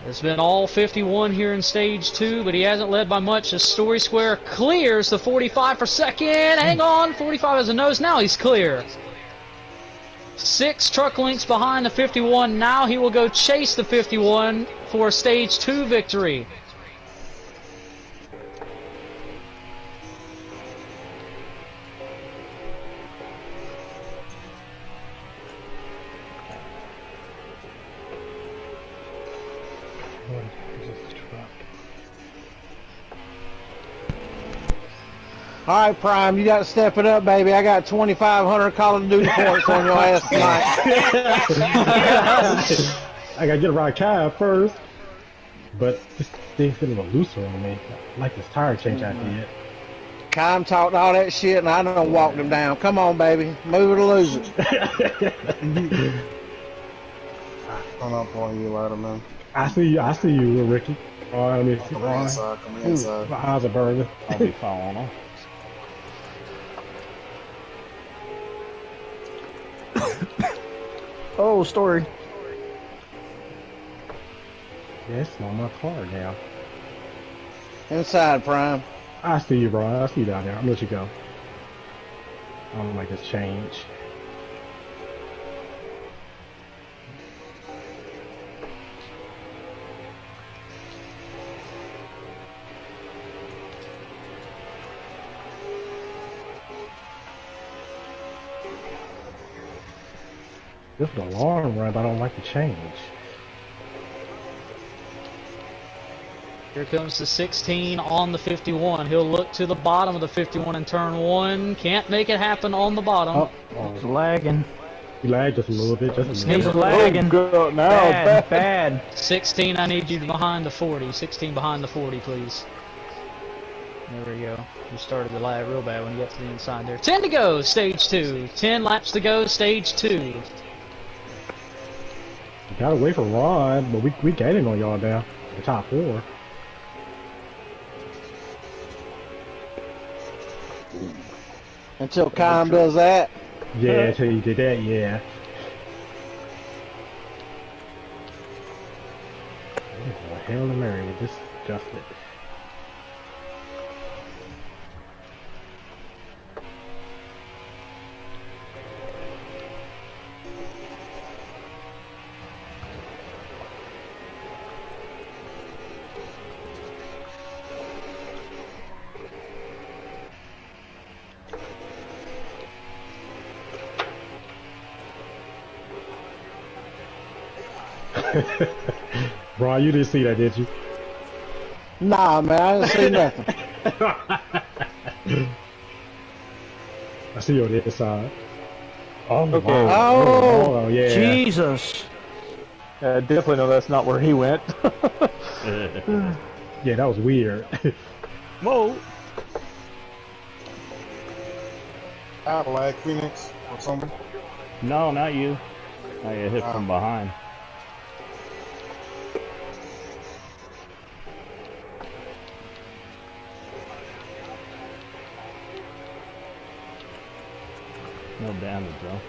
A: It's been all 51 here in stage 2, but he hasn't led by much as Story Square clears the 45 for second. Hang on, 45 has a nose. Now he's clear. 6 truck lengths behind the 51. Now he will go chase the 51 for a stage 2 victory.
G: All right, Prime, you got to step it up, baby. I got 2,500 Call of Duty points on your ass tonight.
C: I gotta get around cab first, but this thing's getting a little looser on me. I like this tire change I did.
G: Kyle talked all that shit, and I done walked him down. Come on, baby, move it or lose it.
I: I'm up on you, Letterman.
C: I see you, Ricky. Oh, let me see.
I: Come inside, come inside.
C: My eyes are burning.
H: I'll be following him.
L: Oh, Story.
C: Yeah, it's on my car now.
G: Inside, Prime.
C: I see you, bro. I see you down there. I'm gonna let you go. I don't like this change. This is a long run, but I don't like the change.
A: Here comes the 16 on the 51. He'll look to the bottom of the 51 in turn 1. Can't make it happen on the bottom.
L: He's lagging.
C: He lagged just a little bit. Just a
L: He's
C: little.
L: lagging.
F: Go, now,
L: Bad.
A: 16, I need you behind the 40. 16 behind the 40, please. There we go. You started the lag real bad when you got to the inside there. 10 to go, stage 2. 10 laps to go, stage 2.
C: Gotta wait for Ron, but we gaining on y'all now. The top 4.
G: Until Kyle does that.
C: Yeah, until you did that, yeah. What the hell, Mary, with this adjustment? Bro, you didn't see that, did you?
G: Nah, man, I didn't see nothing.
C: I see you on the other side. Oh,
F: Okay.
C: wow.
G: Oh,
C: yeah.
L: Jesus.
F: Definitely know that's not where he went.
C: Yeah, that was weird.
F: Whoa.
I: Out of lag, Phoenix, or something.
H: No, not you. I get hit from behind. No damage though.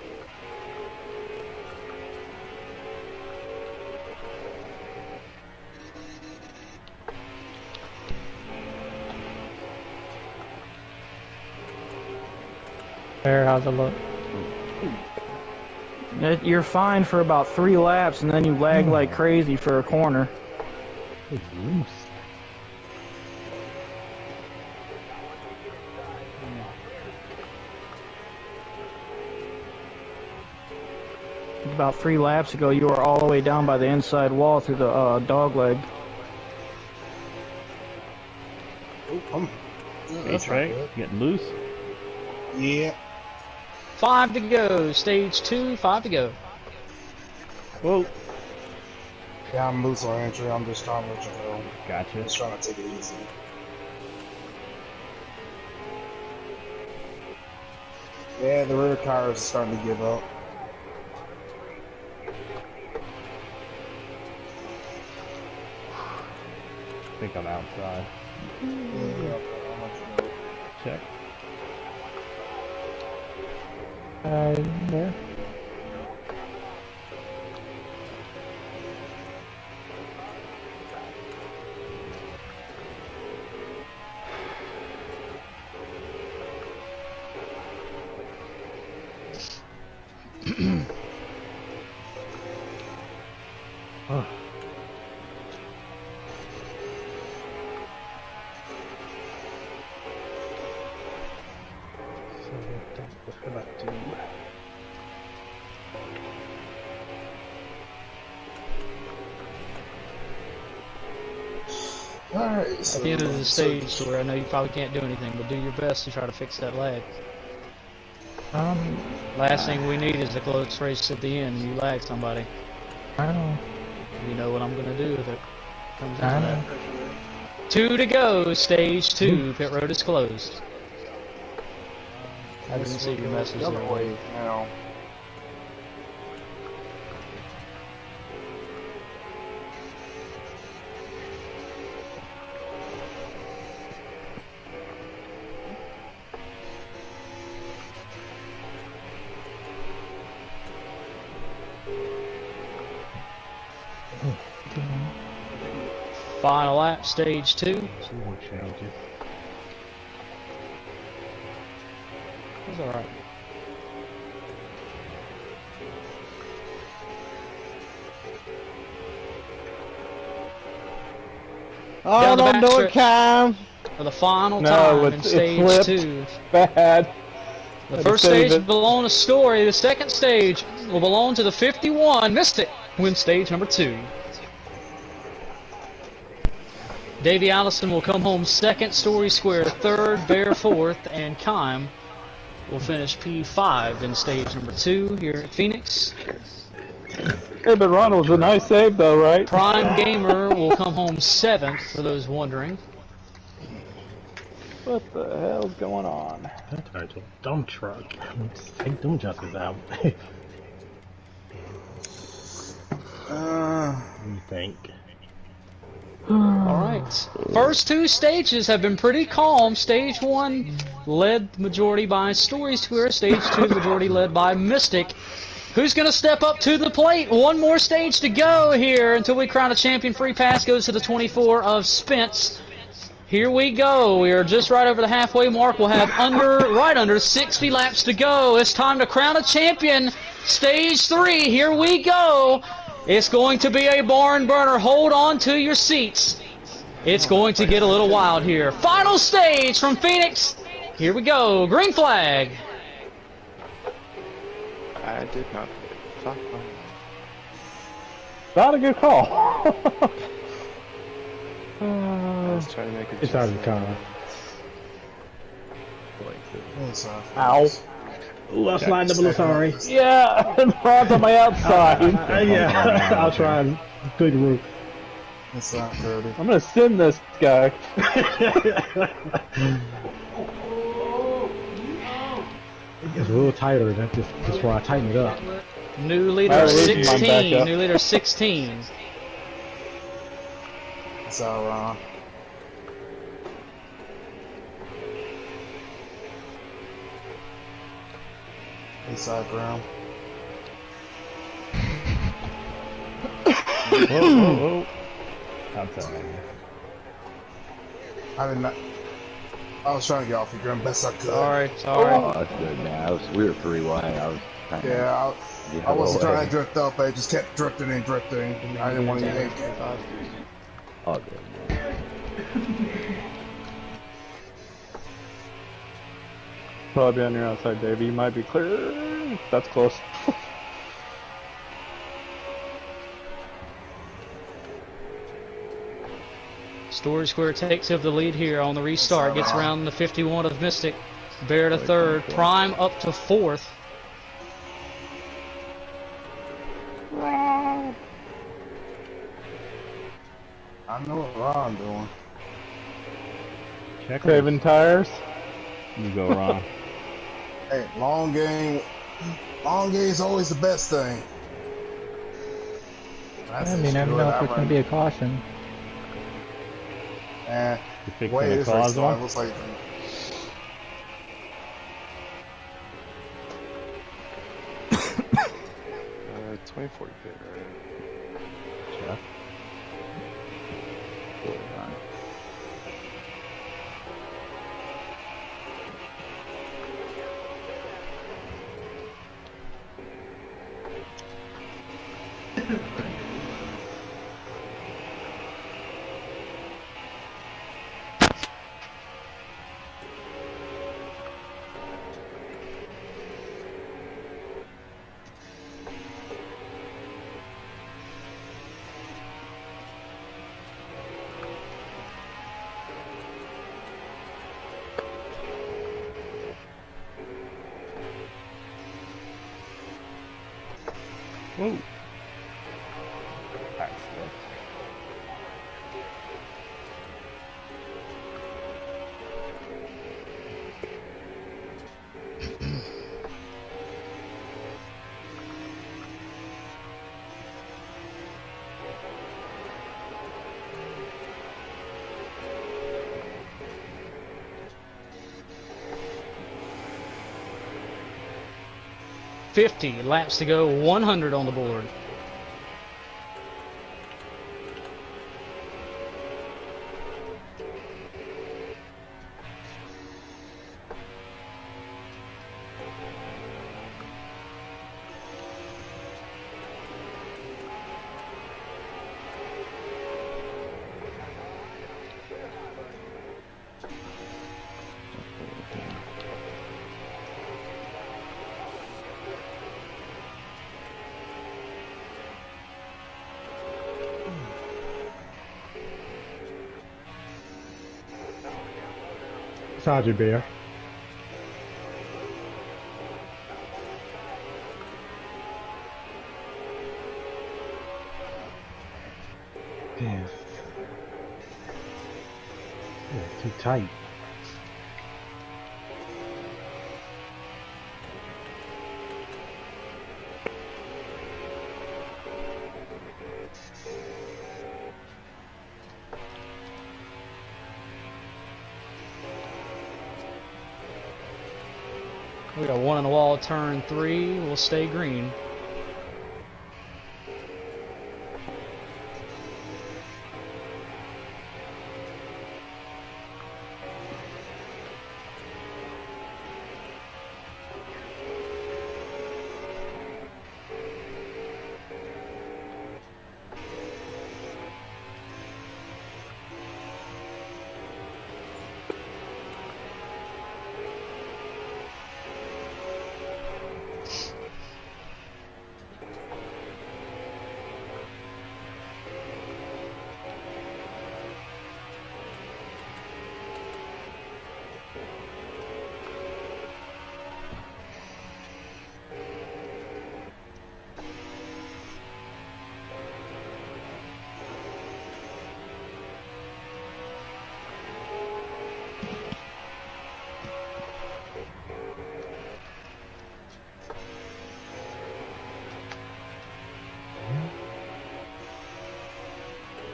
B: There, how's it look?
L: You're fine for about 3 laps, and then you lag like crazy for a corner.
C: It's loose.
L: About 3 laps ago, you were all the way down by the inside wall through the dog leg.
H: Hey Trey, getting loose?
I: Yeah.
A: 5 to go, stage 2, 5 to go.
H: Whoa.
I: Yeah, I'm loose on entry. I'm just trying to let you know.
H: Gotcha.
I: Just trying to take it easy. Yeah, the rear car is starting to give up.
H: I think I'm outside.
I: Yeah,
H: Check.
B: There.
C: Oh. So what can I do?
I: Alright,
A: At the end of the stage, to where I know you probably can't do anything, but do your best to try to fix that lag. Last thing we need is a close race at the end. You lag somebody.
B: I know.
A: You know what I'm gonna do if it comes
B: I
A: down to
B: know.
A: that. 2 to go, stage 2. Pit road is closed. I didn't see your message
I: the other
A: there.
I: way now.
A: Final lap, stage 2.
C: See what changes.
A: That's alright.
G: Oh,
A: Down the
G: don't do
A: backstretch.
G: it, Cam.
A: For the final
F: No,
A: time in
F: it
A: stage
F: flipped.
A: 2.
F: Bad.
A: The
F: Had to
A: first
F: save
A: stage
F: it.
A: belongs to Story. The second stage will belong to the 51. Mystic wins stage number 2. Davey Allison will come home second, Story Square third, Bear fourth, and Kime will finish P5 in stage number 2 here at Phoenix.
F: Hey, but Ron was a nice save, though, right?
A: Prime Gamer will come home 7th, for those wondering.
F: What the hell's going on?
C: That turned to a dump truck. Take them justice out. What do you think?
A: Alright. First 2 stages have been pretty calm. Stage 1 led majority by Story Square. Stage 2 majority led by Mystic. Who's going to step up to the plate? One more stage to go here until we crown a champion. Free pass goes to the 24 of Spence. Here we go. We are just right over the halfway mark. We'll have right under 60 laps to go. It's time to crown a champion. Stage 3. Here we go. It's going to be a barn burner. Hold on to your seats. It's going to get a little wild here. Final stage from Phoenix. Here we go. Green flag.
K: I did not. Fuck.
F: Not a good call.
K: I was trying to make a
C: It's out of time.
F: Ow.
C: Ooh, I'm sliding up a little sorry.
F: Yeah, Ron's on my outside.
C: Yeah, I'll try and good route.
E: It's not dirty.
F: I'm gonna send this guy.
C: It's a little tighter. That's why I tighten it up.
A: New leader
F: Alright, mine back
A: 16.
F: up.
A: New leader 16.
E: It's all wrong. Inside ground.
H: Whoa. Outside.
I: I did not. I was trying to get off the ground best I could.
A: Sorry.
J: Oh, that's good, man. We were 3-1. I was trying to
I: Yeah,
J: get
I: I wasn't
J: away.
I: trying to drift up. I just kept drifting and drifting. I didn't want to yank.
J: Oh, good, man.
F: Probably on your outside, Davey. You might be clear. That's close.
A: Story Square takes over the lead here on the restart. Gets around the 51 of Mystic. Bear to third. Prime up to fourth.
E: I know what Ron doing.
F: Saving tires.
H: You go, Ron.
I: Hey, long game. Long game's always the best thing.
B: I mean, I don't know if there's going to be a caution.
E: Eh,
H: You fixing
E: way
H: the
E: this
H: cause
E: race
H: one?
E: looks like
K: 2040 pit, right?
J: Jeff? Hold on.
H: Whoa. That's it.
A: .50 laps to go. 100 on the board.
C: beside you, Bear. Damn. Yeah, too tight.
A: We got one on the wall, turn 3, we'll stay green.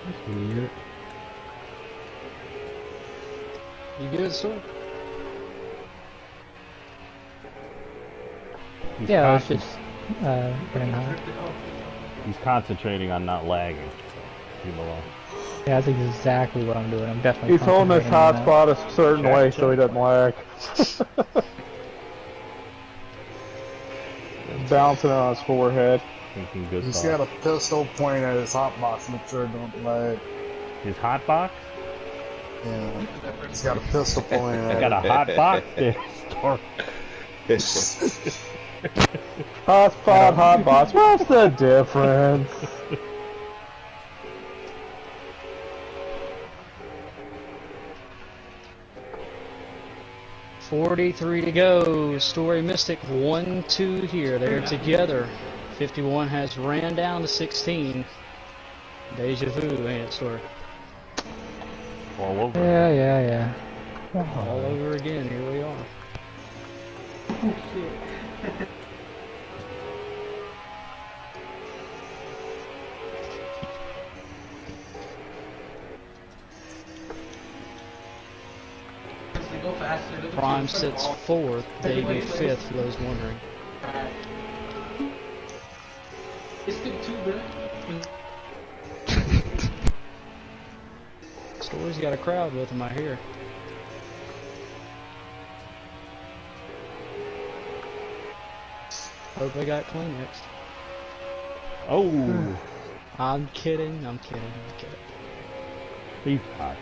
C: That's weird.
A: You good, sir?
B: Yeah, it's just running hot.
H: He's concentrating on not lagging. So leave him alone.
B: Yeah, that's exactly what I'm doing. I'm definitely.
F: He's holding his
B: concentrating on
F: hotspot a certain way so he doesn't lag. Bouncing on his forehead.
H: Thinking good
I: He's
H: thoughts.
I: got a pistol pointing at his hot box, make sure it don't lag.
H: His hot box?
I: Yeah. He's got a pistol pointing at
H: I got a hot box there.
F: Hotspot, hot box. What's the difference?
A: $43 to go. Story Mystic 1-2 here. They're together. 51 has ran down to 16. Deja vu, ain't it, Story?
H: All over.
B: Yeah.
A: All over again. Here we are.
D: Oh, shit. Go faster.
A: Prime sits 4th. Davey 5th, for those wondering.
D: It's stick 2, bro.
A: Story's got a crowd with him, I hear. Hope I got Kleenex.
H: Oh!
A: I'm kidding.
H: He's hot.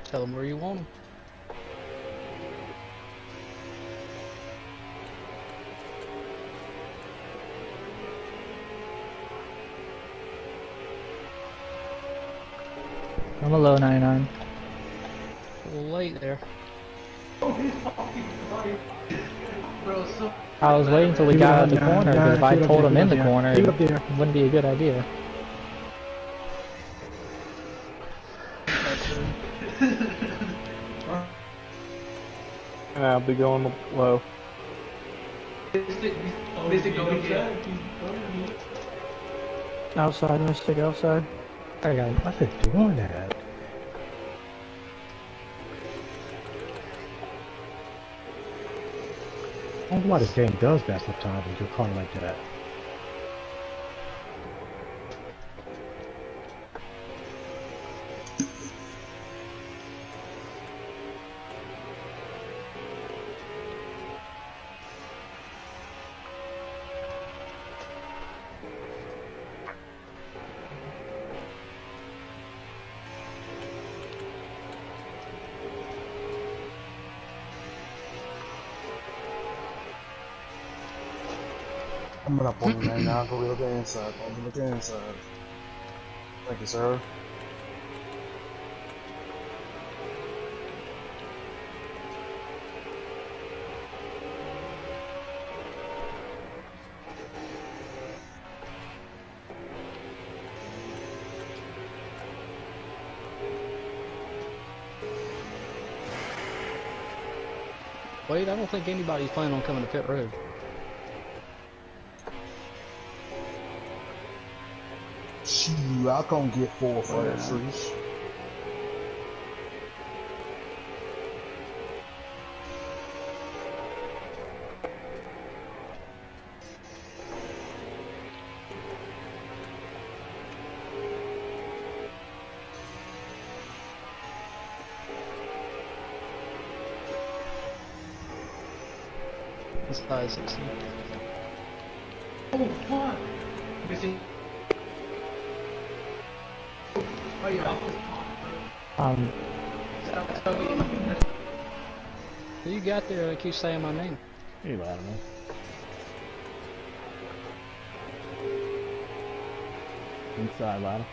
A: Tell him where you want him.
B: I'm a low 99.
A: A little late there.
D: Bro, so
B: I was waiting till we got out of the corner, because if I told him in the corner, it wouldn't be a good idea.
F: I'll be going low.
D: Mystic go again.
L: Outside, Mystic, outside.
C: What's it doing that? I don't know why this game does that sometimes when you're calling like that.
I: Coming up on you, man. Now go look at the inside. Go look at the inside. Thank you, sir.
A: Wait, I don't think anybody's planning on coming to pit road.
I: Shoot, I can't get 4 first.
A: This size 16.
D: Oh, fuck! Missing. Oh, yeah.
A: Who you got there that keeps saying my name?
H: You Latimer. Inside ladder.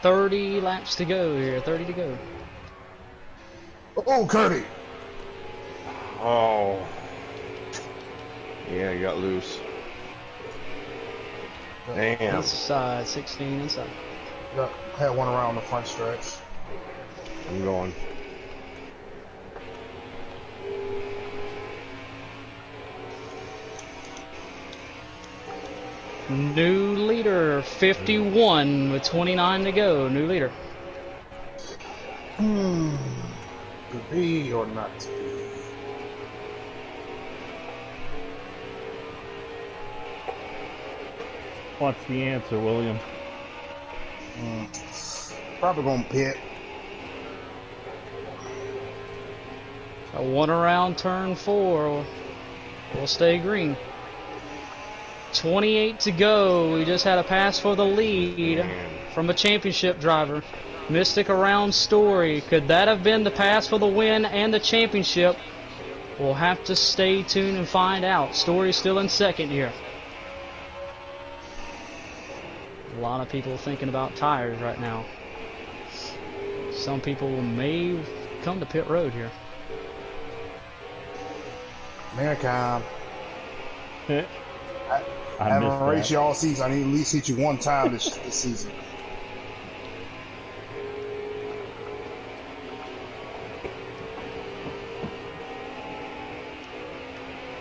A: $30 laps to go here. 30 to go.
I: Oh, Curdy!
M: Oh. Yeah, you got loose. Damn.
A: Inside 16 inside.
I: Had one around the front stretch.
M: I'm going.
A: New leader, 51 with 29 to go. New leader.
I: To be or not to be?
H: What's the answer, William?
I: Probably gonna pit.
A: A one around turn 4. We'll stay green. 28 to go. We just had a pass for the lead from a championship driver. Mystic around Story. Could that have been the pass for the win and the championship? We'll have to stay tuned and find out. Story's still in second here. A lot of people thinking about tires right now. Some people may come to pit road here.
I: American. I
H: missed
I: haven't raced
H: that.
I: you all season. I need to at least hit you one time this season.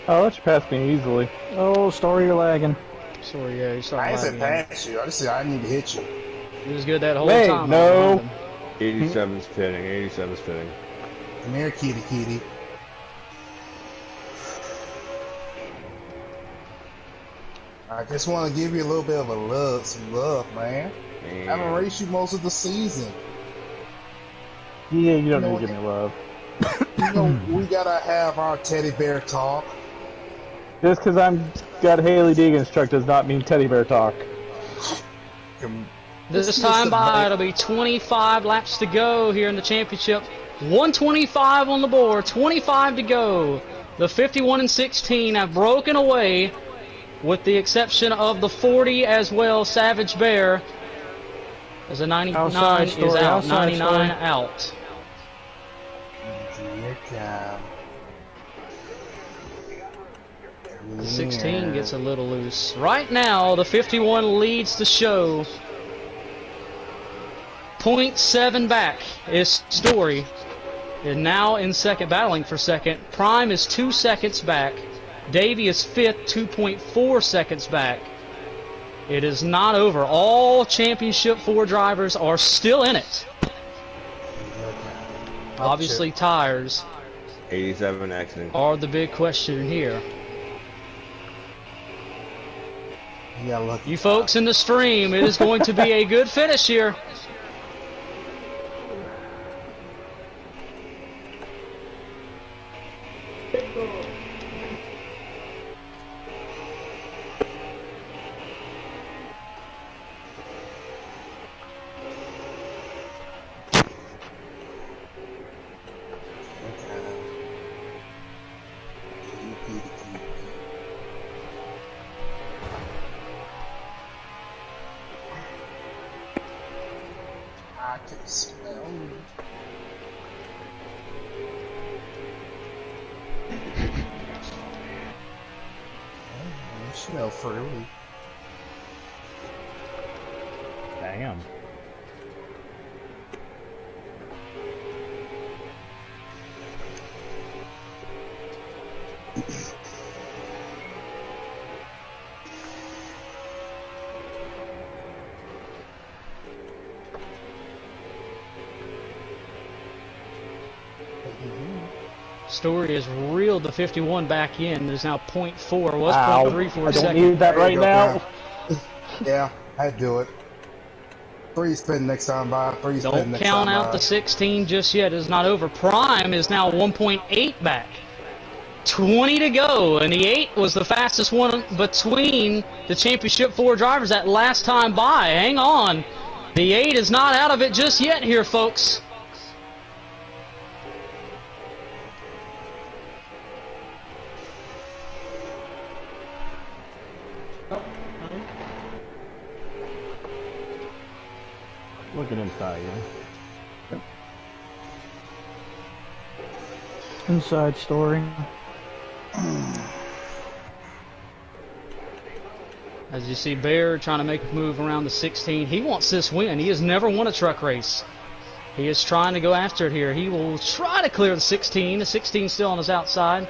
F: Oh, let you pass me easily.
L: Oh, Story, you're lagging.
A: Sorry, yeah, you started
I: I ain't said
A: lagging.
I: pass you. I just said I need to hit you.
A: He was good that whole
F: Wait,
A: time.
F: no.
M: 87's pitting. 87's pitting.
I: Come here, kitty kitty. I just want to give you a little bit of some love, man. I haven't raced you most of the season.
F: Yeah, you don't
I: You know,
F: need to give me love.
I: You know, we gotta have our teddy bear talk.
F: Just because I'm got Haley Deegan's truck does not mean teddy bear talk.
A: This time by, it'll be 25 laps to go here in the championship. 125 on the board, 25 to go. The 51 and 16 have broken away, with the exception of the 40 as well. Savage Bear, as a 99 is out, 99 out. The 16 gets a little loose. Right now, the 51 leads the show. 0.7 back is Story. And now in second, battling for second. Prime is 2 seconds back. Davey is fifth, 2.4 seconds back. It is not over. All Championship 4 drivers are still in it. Obviously, tires
M: 87 accident.
A: are the big question here. You folks in the stream, it is going to be a good finish here.
I: I can smell you. You smell fruity.
H: Damn.
A: Story has reeled the 51 back in. There's now 0.4. Was
F: Ow.
A: 0.3 for
F: I
A: a
F: don't
A: second.
F: need that right now.
I: Yeah, I'd do it. 3 spin next time by. 3 spin
A: Don't
I: next
A: count
I: time
A: out
I: by.
A: the 16 just yet. It's not over. Prime is now 1.8 back. 20 to go, and the 8 was the fastest one between the Championship 4 drivers that last time by. Hang on. The 8 is not out of it just yet here, folks.
H: Looking inside, yeah.
L: Inside Story.
A: As you see Bear trying to make a move around the 16. He wants this win. He has never won a truck race. He is trying to go after it here. He will try to clear the 16. The 16 still on his outside.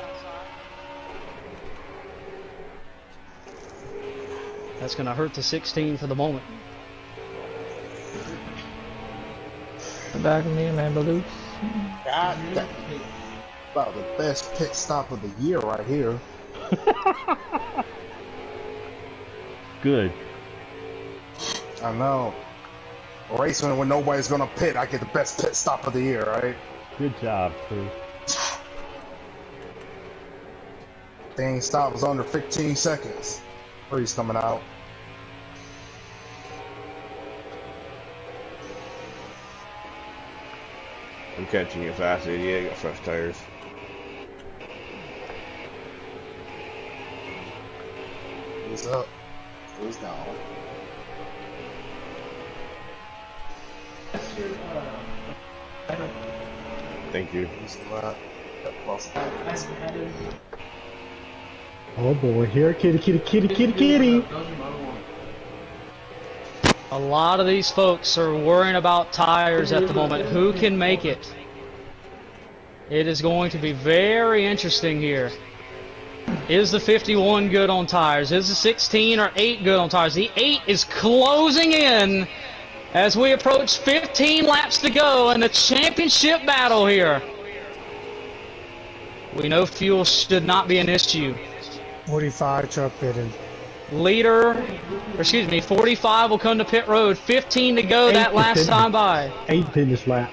A: That's going to hurt the 16 for the moment.
B: Back of me, man, Baloo.
I: God, that, about the best pit stop of the year right here.
H: Good.
I: I know. Racing when nobody's gonna pit, I get the best pit stop of the year, right?
H: Good job, Prue.
I: Thing stop was under 15 seconds. Freeze coming out.
M: I'm catching you fast, 88. I got fresh tires.
I: Who's up? Who's down?
M: Thank you.
C: Oh boy, here, kitty, kitty, kitty, kitty, kitty.
A: A lot of these folks are worrying about tires at the moment. Who can make it? It is going to be very interesting here. Is the 51 good on tires? Is the 16 or 8 good on tires? The 8 is closing in as we approach 15 laps to go in the championship battle here. We know fuel should not be an issue.
E: 45 truck pitted.
A: Leader, or excuse me, 45 will come to pit road. 15 to go that last time by.
C: 8 in this lap.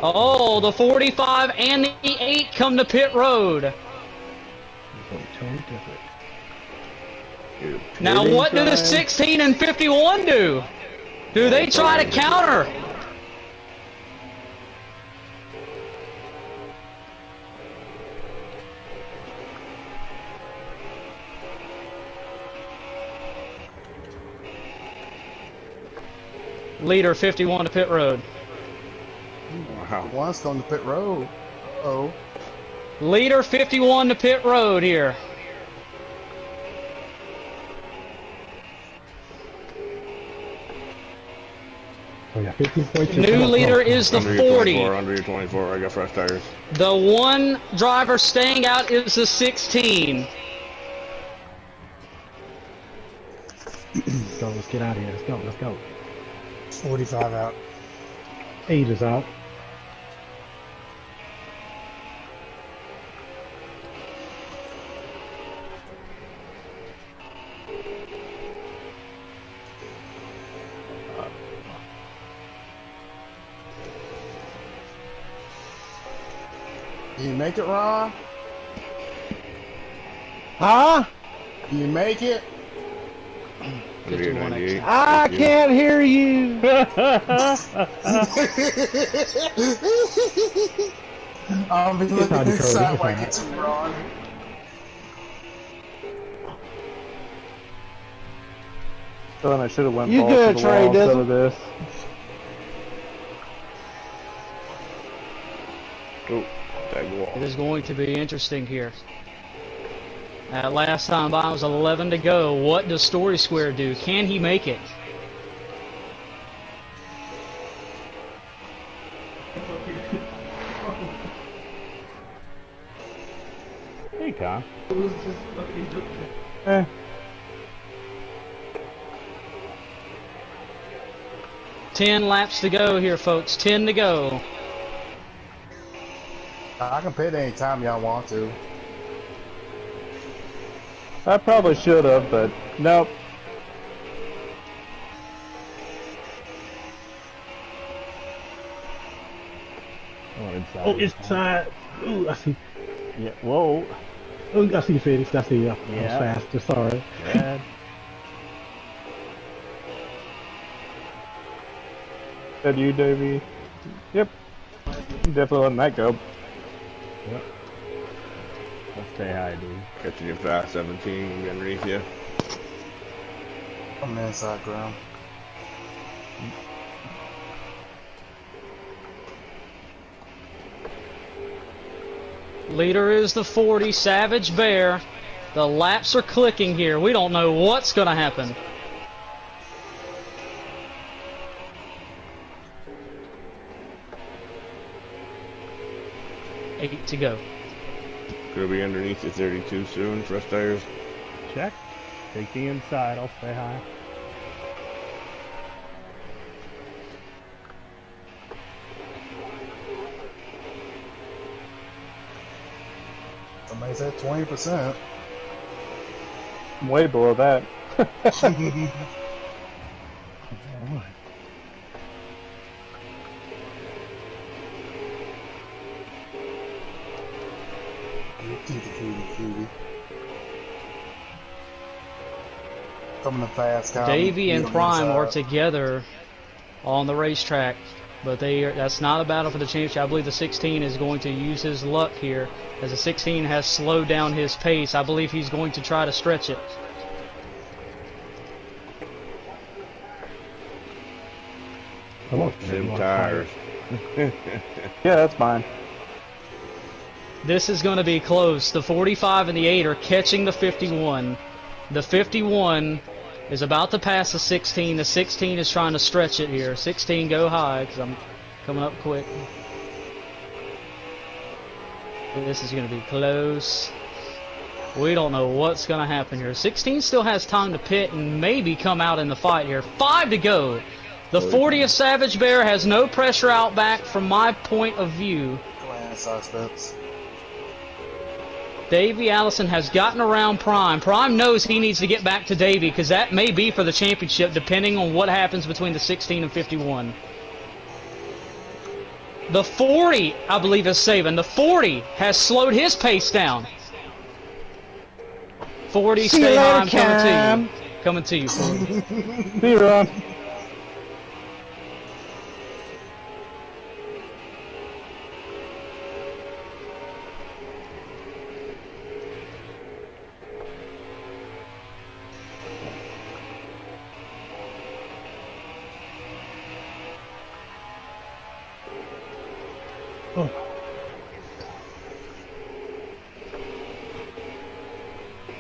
A: Oh, the 45 and the 8 come to pit road. Now what do the 16 and 51 do? Do they try to counter? Leader 51 to pit road.
I: Wow. One's going to pit road. Uh-oh.
A: Leader 51 to pit road here.
C: Oh, yeah, 15.2.
A: New leader is the
M: Under
A: 40.
M: Your 24, under your 24, I got fresh tires.
A: The one driver staying out is the 16.
C: Let's go, let's get out of here. Let's go, let's go.
E: 45 out.
C: 8 is out.
I: You make it, Ron?
G: Huh?
I: You make it?
G: I can't hear you.
I: I'll be looking inside while I get to Ron.
F: Then I should have went
G: You
F: balls
G: good,
F: to the
G: Trey,
F: wall instead
G: Dizzle?
F: of this.
M: Oh, tag wall.
A: It is going to be interesting here. Last time by was 11 to go. What does Story Square do? Can he make it?
H: Hey, Con.
A: 10 laps to go here, folks. 10 to go.
I: I can pit anytime y'all want to.
F: I probably should have, but nope.
C: Oh, it's inside. Ooh, I see.
H: Yeah, whoa.
C: Oh, I see you, Felix. I see you. I was
H: Yeah.
C: faster. Sorry.
H: Bad.
F: Said you, Davey. Yep. Definitely letting that go.
H: Yep. I'll stay high, dude.
M: Catching you fast, 17, gonna be underneath you.
I: I'm inside ground.
A: Leader is the 40, Savage Bear. The laps are clicking here. We don't know what's going to happen. Eight to go.
M: Gonna be underneath you 32 soon, fresh tires.
H: Check. Take the inside. I'll stay high.
I: Somebody said 20%.
F: I'm way below that.
I: Coming to fast.
A: Davey and Prime are together on the racetrack, but that's not a battle for the championship. I believe the 16 is going to use his luck here, as the 16 has slowed down his pace. I believe he's going to try to stretch it.
M: Them tires.
F: Yeah, that's mine.
A: This is going to be close. The 45 and the 8 are catching the 51. The 51 is about to pass the 16. The 16 is trying to stretch it here. 16, go high, because I'm coming up quick. This is going to be close. We don't know what's going to happen here. 16 still has time to pit and maybe come out in the fight here. 5 to go. The 40 of Savage Bear has no pressure out back from my point of view.
I: Come on, suspects.
A: Davey Allison has gotten around Prime. Prime knows he needs to get back to Davey because that may be for the championship depending on what happens between the 16 and 51. The 40, I believe, is saving. The 40 has slowed his pace down. 40, stay high, I'm coming to you. Coming to you, 40.
F: See you, Ron.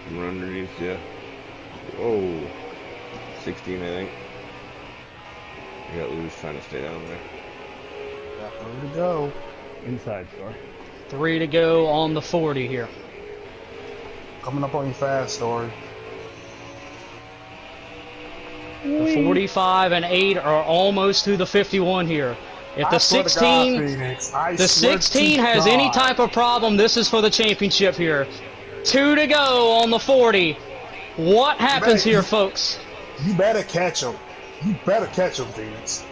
M: I'm underneath you. Whoa. 16, I think. You got Lewis trying to stay down there.
E: Got 3 to go.
H: Inside store.
A: 3 to go on the 40 here.
I: Coming up on you fast, Story.
A: The 45 and 8 are almost to the 51 here. If the 16, the 16 has any type of problem, this is for the championship here. 2 to go on the 40. What happens here, folks?
I: You better catch him. You better catch him, Phoenix.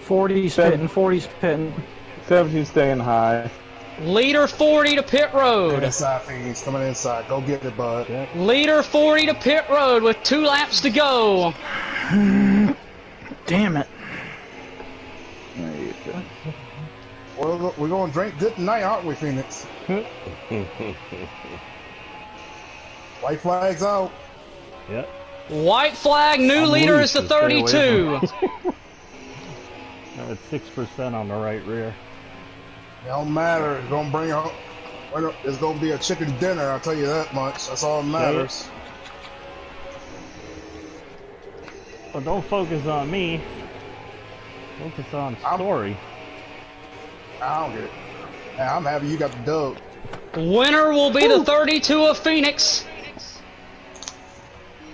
L: 40's pitting, 40's pitting.
F: 17 staying high.
A: Leader 40 to pit road.
I: Inside, Phoenix. Coming inside. Go get it, bud.
A: Leader 40 to pit road with 2 laps to go.
L: Damn it.
I: Well, we're going to drink good tonight, aren't we, Phoenix? White flag's out.
H: Yep.
A: White flag, new leader is the 32.
H: It's 6% on the right rear.
I: It don't matter. It's gonna bring up. It's gonna be a chicken dinner. I'll tell you that much. That's all that matters.
H: Well, don't focus on me. Focus on Story.
I: I don't get it. Man, I'm happy you got the dub.
A: Winner will be the 32 of Phoenix.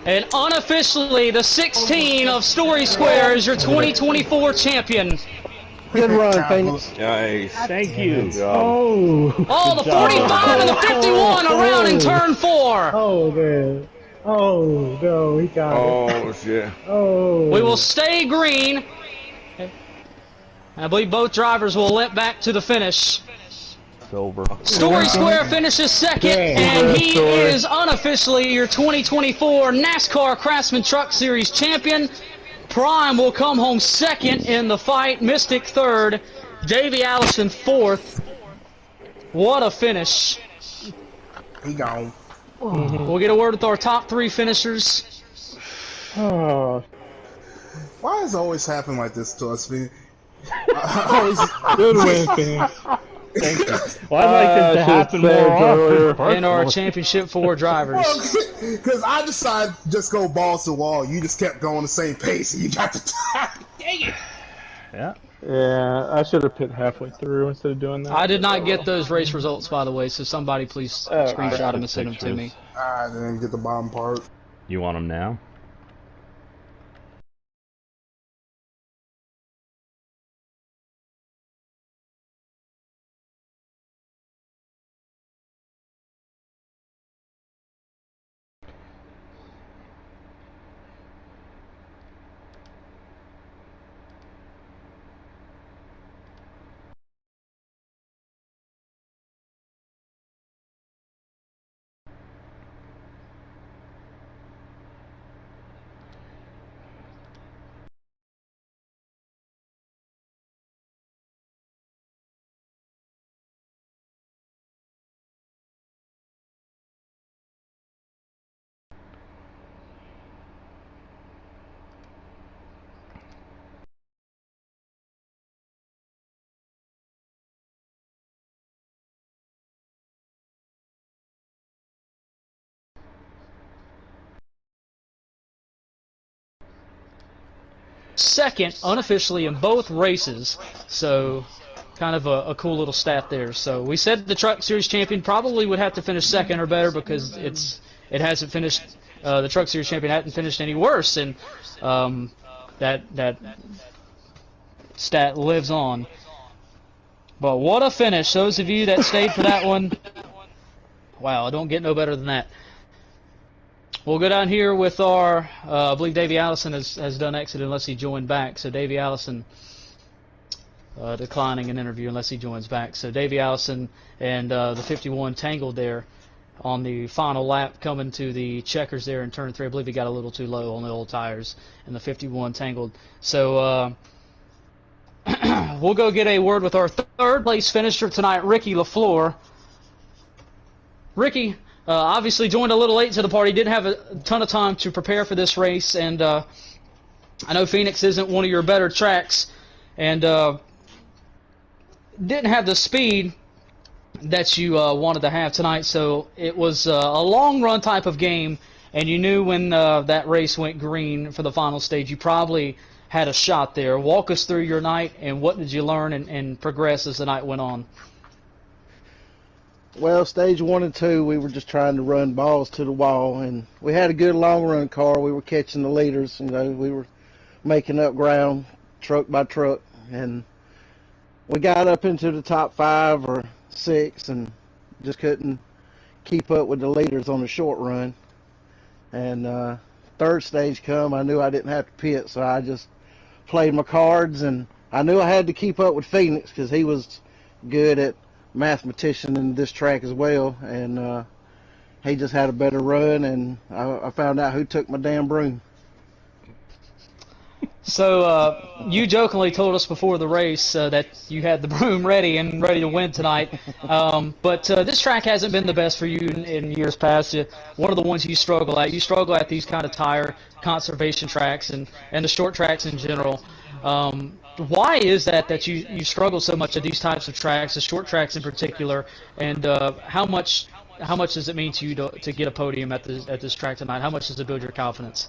A: And unofficially, the 16 of Story Square is your 2024 champion.
G: Good run, Phoenix.
M: Nice.
H: Thank you.
G: Oh.
A: Oh, the 45 and the 51 around in turn 4.
C: Oh, man. Oh, no, he got it.
M: Oh, shit.
C: Oh.
A: We will stay green. I believe both drivers will limp back to the finish.
H: Silver.
A: Story Square finishes second, and he is unofficially your 2024 NASCAR Craftsman Truck Series champion. Prime will come home second in the fight. Mystic third. Davey Allison fourth. What a finish.
I: He gone.
A: We'll get a word with our top 3 finishers.
F: Oh.
I: Why does it always happen like this to us, man?
C: Good win, Phoenix.
H: Thank you. Well, I'd like it to happen more often.
A: In our championship 4 drivers.
I: Because I decided to just go balls to wall. You just kept going the same pace, and you got the time. Dang it.
H: Yeah.
F: Yeah, I should have pit halfway through instead of doing that.
A: I did not get those race results, by the way, so somebody please screenshot them and send them to me.
I: I didn't get the bottom part.
H: You want them now?
A: Second, unofficially in both races, so kind of a cool little stat there. So we said the Truck Series champion probably would have to finish second or better because it hasn't finished. The Truck Series champion hasn't finished any worse, and that stat lives on. But what a finish! Those of you that stayed for that one, wow, don't get no better than that. We'll go down here with our, I believe Davey Allison has done exit unless he joined back. So Davey Allison declining an interview unless he joins back. So Davey Allison and the 51 tangled there on the final lap coming to the checkers there in turn 3. I believe he got a little too low on the old tires, and the 51 tangled. So we'll go get a word with our third place finisher tonight, Ricky LaFleur. Ricky obviously joined a little late to the party, didn't have a ton of time to prepare for this race, and I know Phoenix isn't one of your better tracks, and didn't have the speed that you wanted to have tonight, so it was a long run type of game, and you knew when that race went green for the final stage, you probably had a shot there. Walk us through your night, and what did you learn and progress as the night went on?
G: Well, stage 1 and 2, we were just trying to run balls to the wall, and we had a good long run car. We were catching the leaders, you know, we were making up ground truck by truck, and we got up into the top 5 or 6 and just couldn't keep up with the leaders on the short run. And third stage come, I knew I didn't have to pit, so I just played my cards, and I knew I had to keep up with Phoenix because he was good at mathematician in this track as well, and he just had a better run, and I found out who took my damn broom.
A: So you jokingly told us before the race that you had the broom ready and ready to win tonight, but this track hasn't been the best for you in years past. One of the ones you struggle at. You struggle at these kind of tire conservation tracks and the short tracks in general. Why is that you struggle so much at these types of tracks, the short tracks in particular, and how much does it mean to you to get a podium at this track tonight? How much does it build your confidence?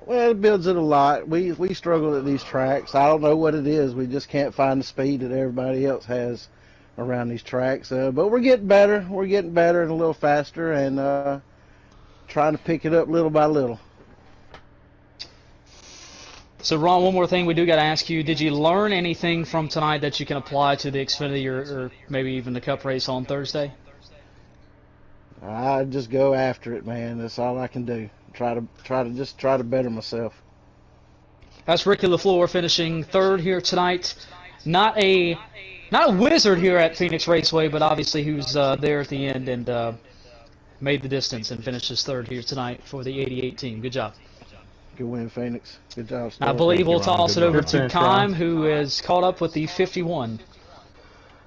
G: Well, it builds it a lot. We struggle at these tracks. I don't know what it is. We just can't find the speed that everybody else has around these tracks. But we're getting better. We're getting better and a little faster, and trying to pick it up little by little.
A: So, Ron, one more thing we do got to ask you. Did you learn anything from tonight that you can apply to the Xfinity or maybe even the Cup race on Thursday?
G: I just go after it, man. That's all I can do. Try to better myself.
A: That's Ricky LaFleur finishing third here tonight. Not a wizard here at Phoenix Raceway, but obviously who's there at the end and made the distance and finishes third here tonight for the 88 team. Good job.
G: Good win, Phoenix. Good job.
A: I believe we'll toss it over to Kime, who is caught up with the 51.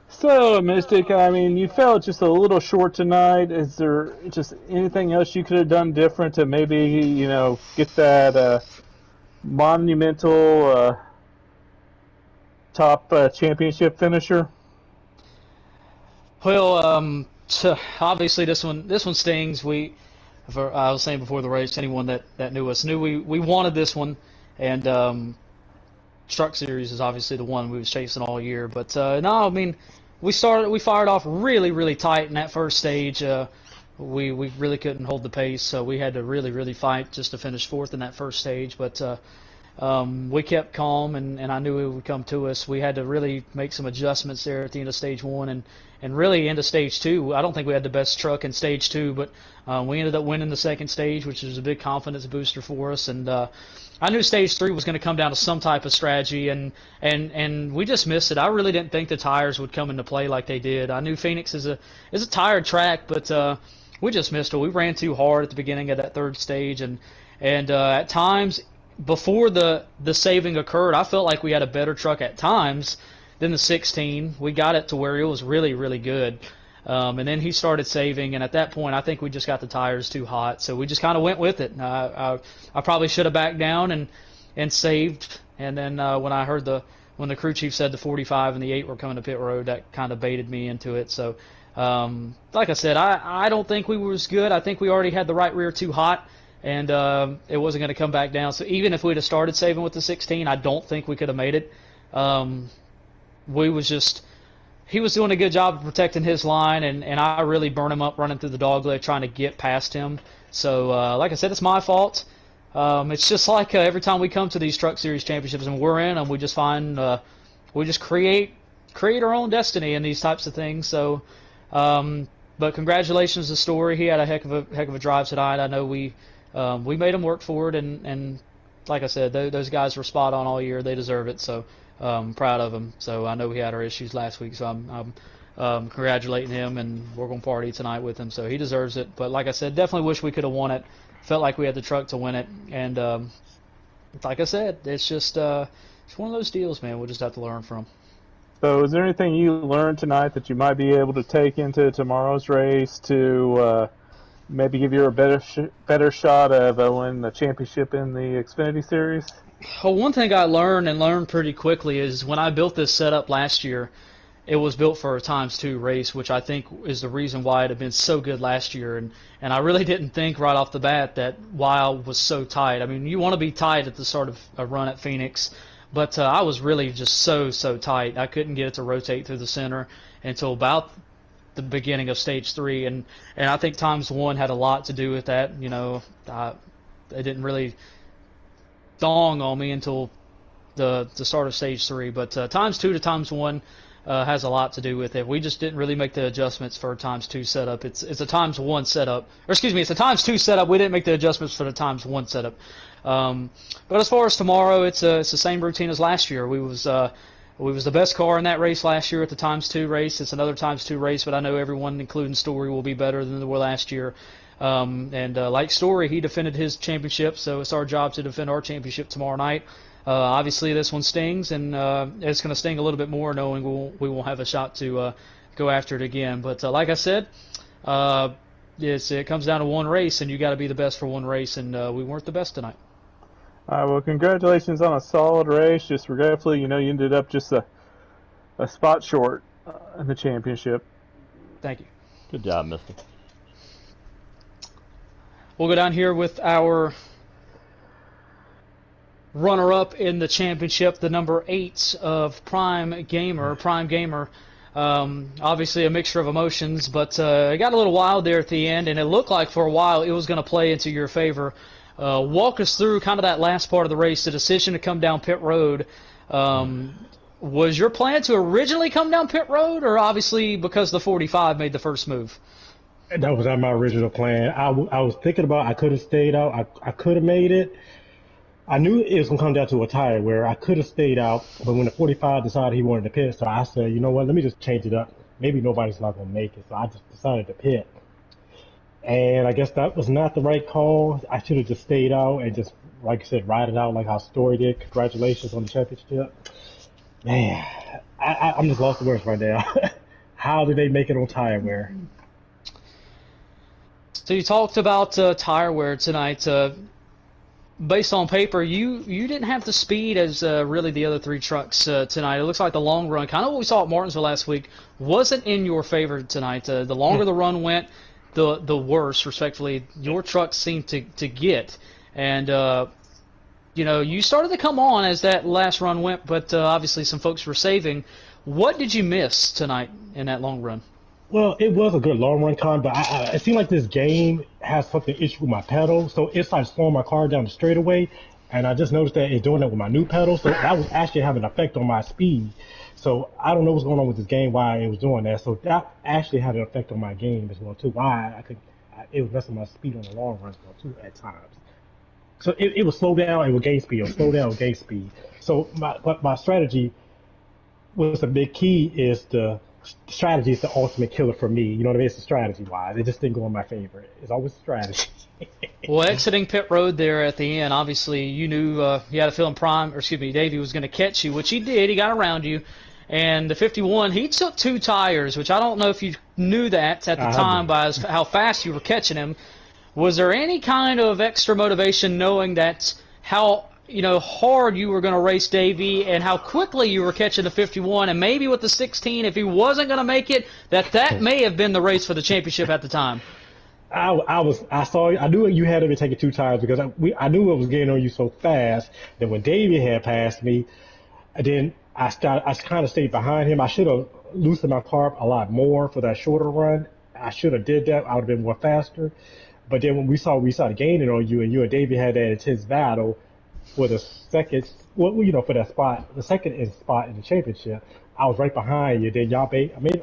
F: So, Mystic, I mean, you felt just a little short tonight. Is there just anything else you could have done different to maybe, you know, get that monumental top championship finisher?
A: Well, obviously this one stings. I was saying before the race, anyone that knew us knew we wanted this one, and Truck Series is obviously the one we was chasing all year. But no, I mean, we fired off really tight in that first stage. We really couldn't hold the pace, so we had to really fight just to finish fourth in that first stage. But we kept calm, and I knew it would come to us. We had to really make some adjustments there at the end of stage 1 and really into stage 2. I don't think we had the best truck in stage 2, but we ended up winning the second stage, which was a big confidence booster for us. And I knew stage 3 was going to come down to some type of strategy, and we just missed it. I really didn't think the tires would come into play like they did. I knew Phoenix is a tired track, but we just missed it. We ran too hard at the beginning of that third stage, and at times before the saving occurred, I felt like we had a better truck at times than the 16. We got it to where it was really good. And then he started saving, and at that point, I think we just got the tires too hot, so we just kind of went with it. I probably should have backed down and saved, and then when the crew chief said the 45 and the 8 were coming to pit road, that kind of baited me into it. So, like I said, I don't think we was good. I think we already had the right rear too hot, and it wasn't going to come back down. So even if we'd have started saving with the 16, I don't think we could have made it. he was doing a good job of protecting his line, and I really burned him up running through the dogleg trying to get past him. So, like I said, it's my fault. It's just like every time we come to these Truck Series championships and we're in them, we just find we just create our own destiny in these types of things. So, but congratulations to Story. He had a heck of a drive tonight. I know we made him work for it, and like I said, those guys were spot on all year. They deserve it. So. Proud of him. So I know we had our issues last week, so I'm congratulating him, and we're going to party tonight with him. So he deserves it. But like I said, definitely wish we could have won it. Felt like we had the truck to win it, and like I said, it's just it's one of those deals, man. We'll just have to learn from.
F: So is there anything you learned tonight that you might be able to take into tomorrow's race to maybe give you a better shot of winning the championship in the Xfinity Series?
A: Well, one thing I learned pretty quickly is when I built this setup last year, it was built for a ×2 race, which I think is the reason why it had been so good last year. And I really didn't think right off the bat that why was so tight. I mean, you want to be tight at the start of a run at Phoenix, but I was really just so tight. I couldn't get it to rotate through the center until about the beginning of stage 3, and I think ×1 had a lot to do with that. You know, it didn't really dong on me until the start of stage 3, but ×2 to ×1 has a lot to do with it. We just didn't really make the adjustments for a ×2 setup. It's a ×1 setup, or excuse me, it's a ×2 setup. We didn't make the adjustments for the ×1 setup. But as far as tomorrow, it's the same routine as last year. We was the best car in that race last year at the ×2 race. It's another ×2 race, but I know everyone, including Story, will be better than they were last year. And like Story, he defended his championship, so it's our job to defend our championship tomorrow night. Obviously, this one stings, and it's going to sting a little bit more knowing we won't have a shot to go after it again. But like I said, it comes down to one race, and you got to be the best for one race, and we weren't the best tonight.
F: All right, well, congratulations on a solid race. Just regretfully, you ended up just a spot short in the championship.
A: Thank you.
H: Good job, mister.
A: We'll go down here with our runner-up in the championship, the number 8 of Prime Gamer. Obviously a mixture of emotions, but it got a little wild there at the end, and it looked like for a while it was going to play into your favor. Walk us through kind of that last part of the race, the decision to come down pit road. Was your plan to originally come down pit road, or obviously because the 45 made the first move?
C: That was not my original plan. I was thinking about I could have stayed out. I could have made it. I knew it was going to come down to a tire where I could have stayed out, but when the 45 decided he wanted to pit, so I said, you know what, let me just change it up. Maybe nobody's not going to make it, so I just decided to pit. And I guess that was not the right call. I should have just stayed out and just, like I said, ride it out like how Story did. Congratulations on the championship. Man, I'm just lost for words right now. How did they make it on tire wear?
A: So you talked about tire wear tonight. Based on paper, you didn't have the speed as really the other 3 trucks tonight. It looks like the long run, kind of what we saw at Martinsville last week, wasn't in your favor tonight. The longer the run went, the worse, respectfully, your truck seemed to get. And, you started to come on as that last run went, but obviously some folks were saving. What did you miss tonight in that long run?
C: Well, it was a good long run con, but it seemed like this game has something issue with my pedal, so it started slowing my car down the straightaway, and I just noticed that it's doing that with my new pedal, so that was actually having an effect on my speed. So I don't know what's going on with this game, why it was doing that. So that actually had an effect on my game as well too. Why it was messing my speed on the long run as well too at times. So it would slow down and would gain speed, or slow down and gain speed. So my strategy was the big key is the strategy is the ultimate killer for me. You know what I mean? It's the strategy wise. It just didn't go in my favor. It's always strategy.
A: Well, exiting pit road there at the end, obviously you knew you had a feeling Davey was going to catch you, which he did. He got around you. And the 51, he took 2 tires, which I don't know if you knew that at the time by how fast you were catching him. Was there any kind of extra motivation knowing that how hard you were going to race Davey and how quickly you were catching the 51, and maybe with the 16, if he wasn't going to make it, that may have been the race for the championship at the time?
C: I knew you had to be taking 2 tires because I knew it was getting on you so fast that when Davey had passed me, then I kind of stayed behind him. I should have loosened my carb a lot more for that shorter run. I should have did that. I would have been more faster. But then when we started gaining on you, and you and Davey had that intense battle for the second, well, for that spot, the second spot in the championship. I was right behind you. Then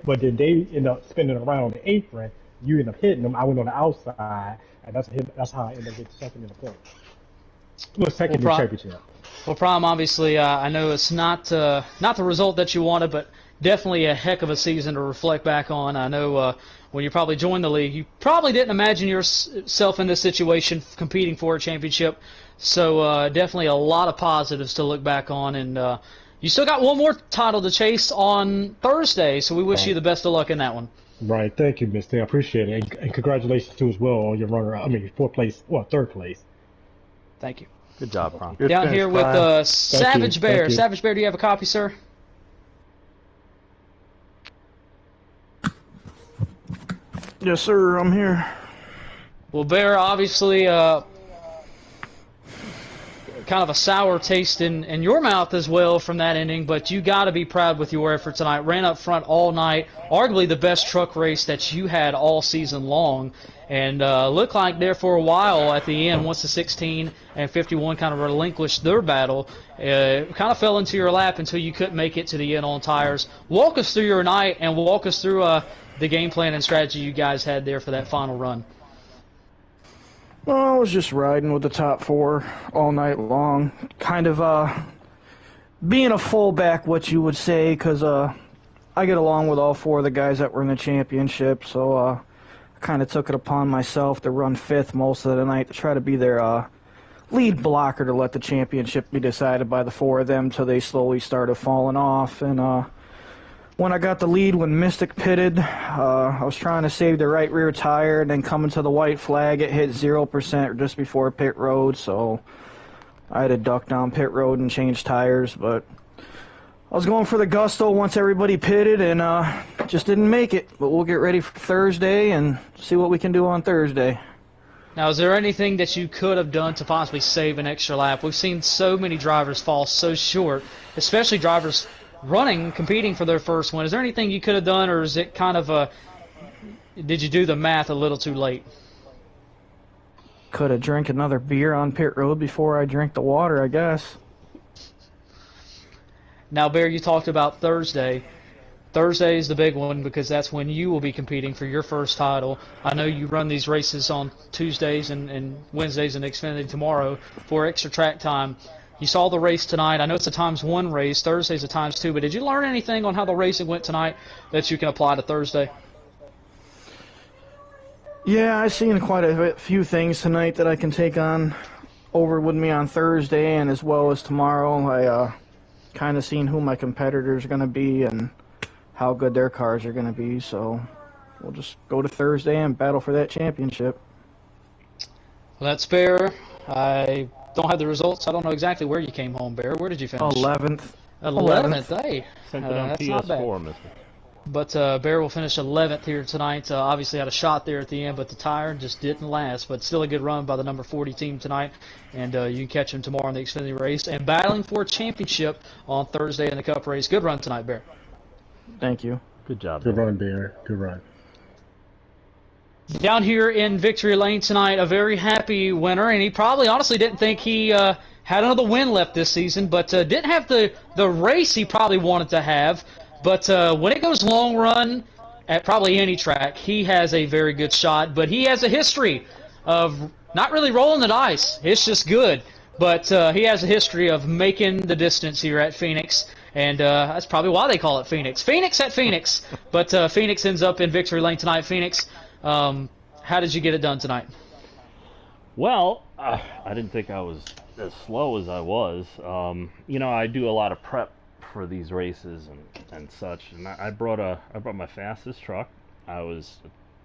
C: but then they ended up spinning around on the apron. You ended up hitting them. I went on the outside, and that's how I ended up getting second in the point. Well, second in the championship.
A: Well, Prime, obviously, I know it's not the result that you wanted, but definitely a heck of a season to reflect back on. I know when you probably joined the league, you probably didn't imagine yourself in this situation competing for a championship. So definitely a lot of positives to look back on. And you still got one more title to chase on Thursday, so we wish you the best of luck in that one.
C: Right. Thank you, Mr. I appreciate it. And congratulations, too, as well, on your third place.
A: Thank you.
H: Good job, Prom.
A: Down here with Savage Bear. Savage Bear, do you have a copy, sir?
L: Yes, sir. I'm here.
A: Well, Bear, obviously, kind of a sour taste in your mouth as well from that ending, but you got to be proud with your effort tonight. Ran up front all night, arguably the best truck race that you had all season long, and looked like there for a while at the end, once the 16 and 51 kind of relinquished their battle, kind of fell into your lap until you couldn't make it to the end on tires. Walk us through your night and walk us through the game plan and strategy you guys had there for that final run.
L: Well, I was just riding with the top four all night long, kind of being a fullback, what you would say, because I get along with all four of the guys that were in the championship, so I kind of took it upon myself to run fifth most of the night to try to be their lead blocker to let the championship be decided by the four of them till they slowly started falling off. And when I got the lead when Mystic pitted, I was trying to save the right rear tire, and then coming to the white flag, it hit 0% just before pit road, so I had to duck down pit road and change tires. But I was going for the gusto once everybody pitted, and just didn't make it. But we'll get ready for Thursday and see what we can do on Thursday.
A: Now, is there anything that you could have done to possibly save an extra lap? We've seen so many drivers fall so short, especially drivers competing for their first win. Is there anything you could have done, or is it kind of did you do the math a little too late?
L: Could have drank another beer on pit road before I drank the water, I guess.
A: Now, Bear, you talked about Thursday. Thursday is the big one because that's when you will be competing for your first title. I know you run these races on Tuesdays and Wednesdays and Xfinity tomorrow for extra track time. You saw the race tonight. I know it's a ×1 race. Thursday's a ×2, but did you learn anything on how the racing went tonight that you can apply to Thursday?
L: Yeah, I've seen quite a few things tonight that I can take on over with me on Thursday and as well as tomorrow. I kind of seen who my competitors are going to be and how good their cars are going to be, so we'll just go to Thursday and battle for that championship.
A: Well, that's fair. I don't have the results. I don't know exactly where you came home, Bear. Where did you finish?
L: 11th.
A: 11th. Hey,
H: Sent it on
A: that's
H: PS4,
A: not bad.
H: mister.
A: But Bear will finish 11th here tonight. Obviously had a shot there at the end, but the tire just didn't last. But still a good run by the number 40 team tonight. And you can catch him tomorrow in the Xfinity race. And battling for a championship on Thursday in the Cup race. Good run tonight, Bear.
L: Thank you.
H: Good job.
C: Good run, Bear. Good run.
A: Down here in Victory Lane tonight, a very happy winner. And he probably honestly didn't think he had another win left this season. But didn't have the race he probably wanted to have. But when it goes long run at probably any track, he has a very good shot. But he has a history of not really rolling the dice. It's just good. But he has a history of making the distance here at Phoenix. And that's probably why they call it Phoenix. Phoenix at Phoenix. But Phoenix ends up in Victory Lane tonight. Phoenix, how did you get it done tonight?
H: Well, I didn't think I was as slow as I was. I do a lot of prep for these races and such, and I brought my fastest truck. I was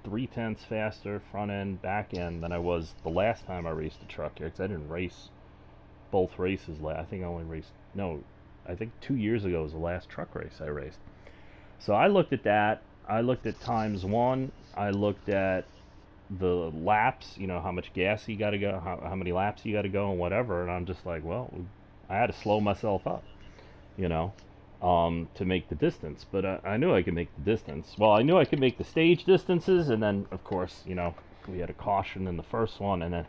H: 0.3 faster front end, back end than I was the last time I raced the truck here, because I didn't race both races. I think 2 years ago was the last truck race I raced. So I looked at that. I looked at ×1. I looked at the laps, how much gas you got to go, how many laps you got to go, and whatever. And I'm just like, well, I had to slow myself up, to make the distance. But I knew I could make the distance. Well, I knew I could make the stage distances, and then, of course, you know, we had a caution in the first one, and then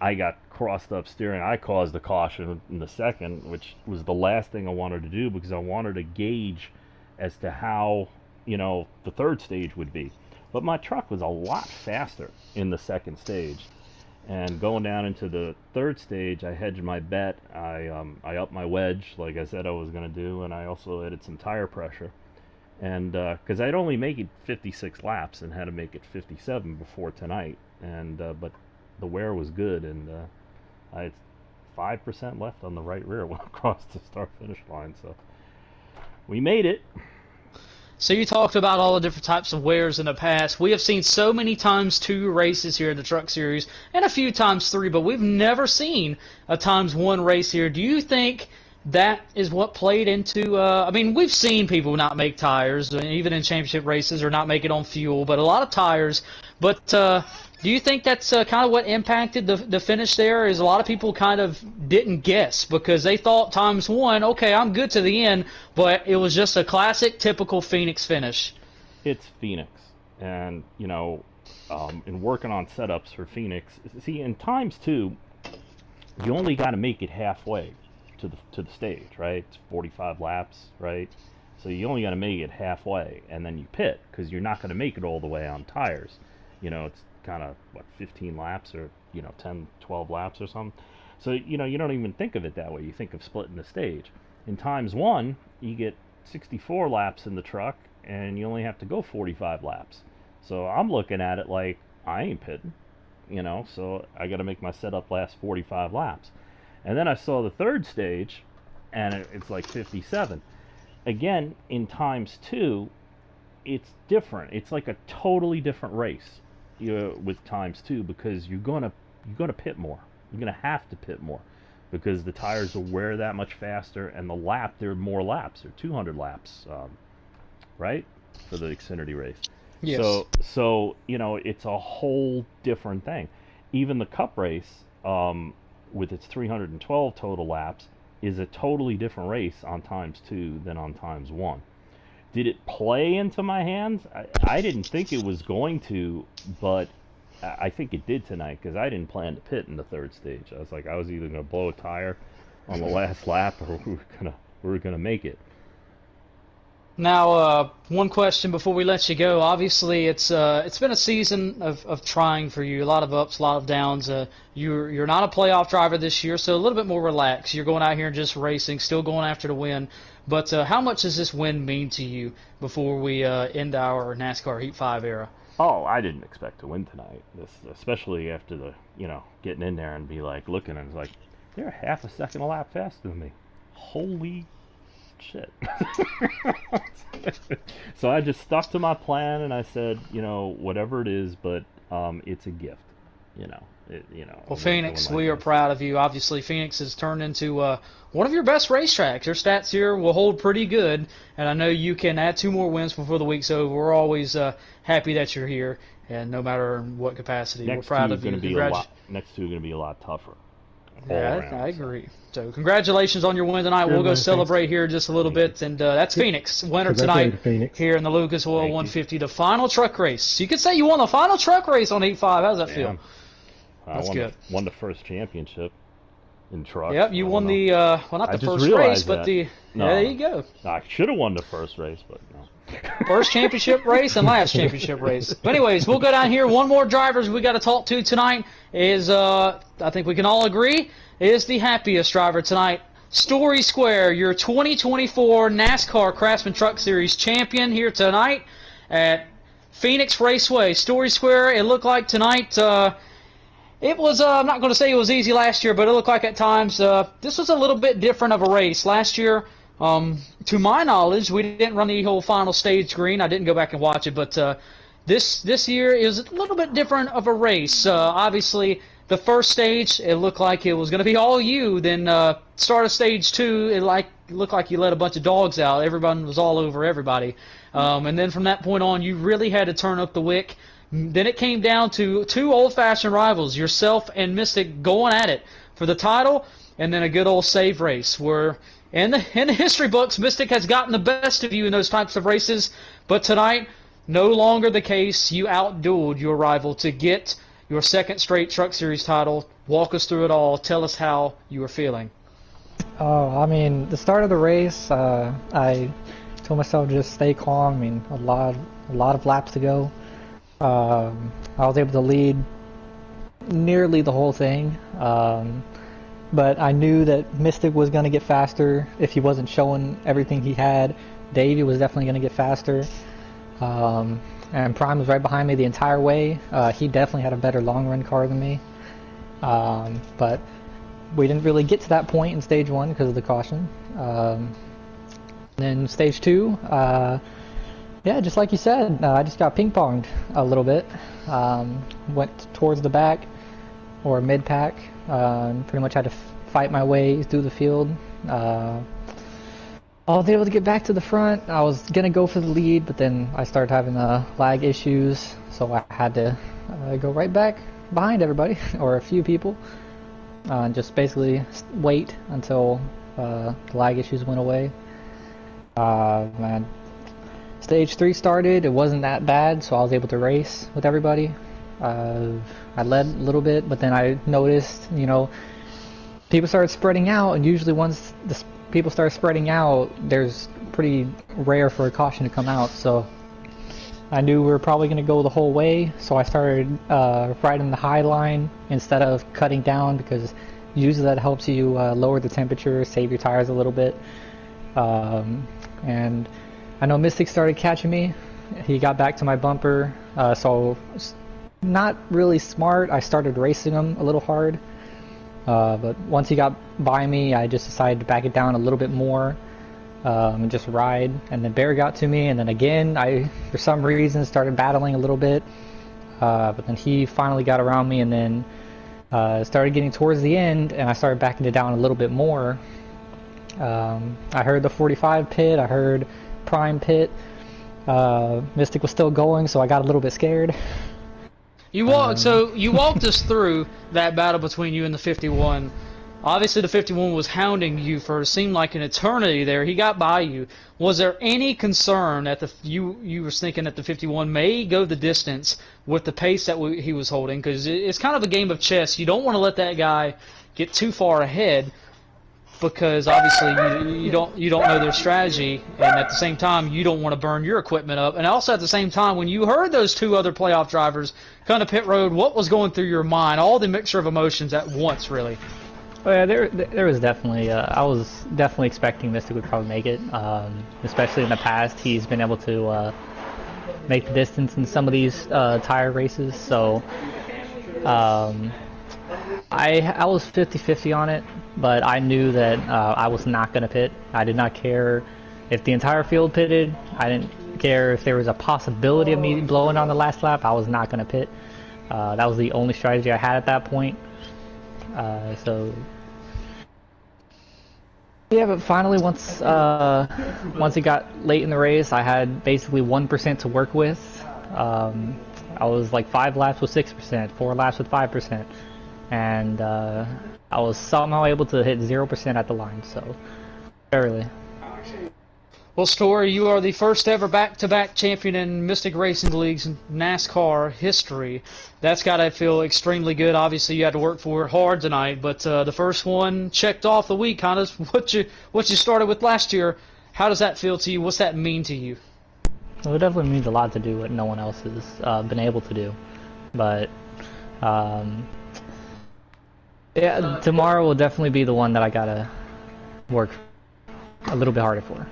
H: I got crossed up steering. I caused the caution in the second, which was the last thing I wanted to do because I wanted to gauge as to how, you know, the third stage would be. But my truck was a lot faster in the second stage. And going down into the third stage, I hedged my bet. I upped my wedge, like I said I was going to do, and I also added some tire pressure. And because I'd only make it 56 laps and had to make it 57 before tonight, and but the wear was good, and I had 5% left on the right rear when I crossed the start-finish line, so we made it.
A: So you talked about all the different types of wares in the past. We have seen so many times 2 races here in the Truck Series, and a few times 3, but we've never seen a times 1 race here. Do you think that is what played into, I mean, we've seen people not make tires, even in championship races, or not make it on fuel, but a lot of tires. But do you think that's kind of what impacted the finish there? Is a lot of people kind of didn't guess because they thought times 1, okay, I'm good to the end, but it was just a classic, typical Phoenix finish.
H: It's Phoenix, and, you know, in working on setups for Phoenix, see, in times 2, you only got to make it halfway to the stage, right? It's 45 laps, right? So you only got to make it halfway, and then you pit, because you're not going to make it all the way on tires. You know, it's kind of, what, 15 laps, or, you know, 10, 12 laps or something. So, you know, you don't even think of it that way. You think of splitting the stage. In times 1, you get 64 laps in the truck, and you only have to go 45 laps. So I'm looking at it like, I ain't pitting, you know, so I got to make my setup last 45 laps. And then I saw the third stage, and it's like 57. Again, in times 2, it's different. It's like a totally different race, with times 2, because you're gonna pit more. You're gonna have to pit more because the tires will wear that much faster, and there are more laps. There are 200 laps, right, for the Xfinity race.
A: Yes.
H: So you know, it's a whole different thing. Even the Cup race, with its 312 total laps, is a totally different race on times 2 than on times 1. Did it play into my hands? I didn't think it was going to, but I think it did tonight, because I didn't plan to pit in the third stage. I was either going to blow a tire on the last lap, or we were gonna make it.
A: Now, one question before we let you go. Obviously, it's been a season of trying for you. A lot of ups, a lot of downs. You're not a playoff driver this year, so a little bit more relaxed. You're going out here and just racing, still going after the win. But how much does this win mean to you before we end our NASCAR Heat 5 era?
H: Oh, I didn't expect to win tonight, especially after the, you know, getting in there and be like looking, and it's like, they're half a second a lap faster than me. Holy shit. So I just stuck to my plan, and I said, you know, whatever it is, but it's a gift, you know.
A: Well, Phoenix, we are proud of you. Obviously, Phoenix has turned into one of your best racetracks. Your stats here will hold pretty good, and I know you can add 2 more wins before the week's over. We're always happy that you're here, and no matter in what capacity, we're proud of you.
H: Next 2 are going to be a lot tougher.
A: Yeah, I agree. So congratulations on your win tonight. We'll go celebrate here in just a little bit, and that's Phoenix, winner tonight here in the Lucas Oil 150, the final truck race. You could say you won the final truck race on Heat 5. How does that feel? That's good.
H: Won the first championship in trucks.
A: Yep, you won the well, not the first race, but the there you go.
H: I should have won the first race, but no.
A: First championship race and last championship race. But anyways, we'll go down here. One more drivers we got to talk to tonight is I think we can all agree is the happiest driver tonight. Story Square, your 2024 NASCAR Craftsman Truck Series champion here tonight at Phoenix Raceway. Story Square, it looked like tonight. It was, I'm not going to say it was easy last year, but it looked like at times this was a little bit different of a race. Last year, to my knowledge, we didn't run the whole final stage green. I didn't go back and watch it, but this year is a little bit different of a race. Obviously, the first stage, it looked like it was going to be all you. Then start of stage 2, it looked like you let a bunch of dogs out. Everyone was all over everybody. And then from that point on, you really had to turn up the wick. Then it came down to 2 old-fashioned rivals, yourself and Mystic, going at it for the title, and then a good old save race where in the history books, Mystic has gotten the best of you in those types of races, but tonight, no longer the case. You outdueled your rival to get your second straight Truck Series title. Walk us through it all. Tell us how you were feeling.
B: Oh, I mean, the start of the race, I told myself to just stay calm. I mean, a lot of laps to go. I was able to lead nearly the whole thing, but I knew that Mystic was going to get faster if he wasn't showing everything he had. Davey was definitely going to get faster, and Prime was right behind me the entire way. He definitely had a better long run car than me, but we didn't really get to that point in stage 1 because of the caution. Then stage 2, yeah, just like you said, I just got ping-ponged a little bit. Went towards the back, or mid-pack, and pretty much had to fight my way through the field. I was able to get back to the front. I was going to go for the lead, but then I started having lag issues, so I had to go right back behind everybody, or a few people. Just basically wait until the lag issues went away. Man, stage 3 started. It wasn't that bad, so I was able to race with everybody. I led a little bit, but then I noticed, you know, people started spreading out, and usually once the people start spreading out, there's pretty rare for a caution to come out. So I knew we were probably going to go the whole way, so I started riding the high line instead of cutting down, because usually that helps you lower the temperature, save your tires a little bit. And I know Mystic started catching me. He got back to my bumper, so not really smart. I started racing him a little hard, but once he got by me, I just decided to back it down a little bit more. And just ride, and then Bear got to me, and then again I, for some reason, started battling a little bit, but then he finally got around me, and then started getting towards the end, and I started backing it down a little bit more. I heard the 45 pit, I heard Prime pit, Mystic was still going, so I got a little bit scared.
A: You walked us through that battle between you and the 51. Obviously, the 51 was hounding you for it seemed like an eternity there. He got by you. Was there any concern that you were thinking that the 51 may go the distance with the pace that he was holding? Because it's kind of a game of chess. You don't want to let that guy get too far ahead, because obviously you don't know their strategy, and at the same time you don't want to burn your equipment up. And also at the same time, when you heard those two other playoff drivers kind of pit road, what was going through your mind? All the mixture of emotions at once, really.
B: Oh yeah, there was definitely, I was definitely expecting Mystic would probably make it, especially in the past. He's been able to make the distance in some of these tire races, so I was 50-50 on it, but I knew that I was not going to pit. I did not care if the entire field pitted. I didn't care if there was a possibility of me blowing on the last lap. I was not going to pit. That was the only strategy I had at that point. So yeah, but finally once it got late in the race, I had basically 1% to work with. I was like 5 laps with 6%, 4 laps with 5%, and I was somehow able to hit 0% at the line, so barely.
A: Well, Story, you are the first ever back-to-back champion in Mystic Racing League's NASCAR history. That's got to feel extremely good. Obviously, you had to work for it hard tonight, but the first one checked off the week, kind of what you started with last year. How does that feel to you? What's that mean to you?
B: Well, it definitely means a lot to do what no one else has been able to do. But yeah, tomorrow will definitely be the one that I gotta work a little bit harder for.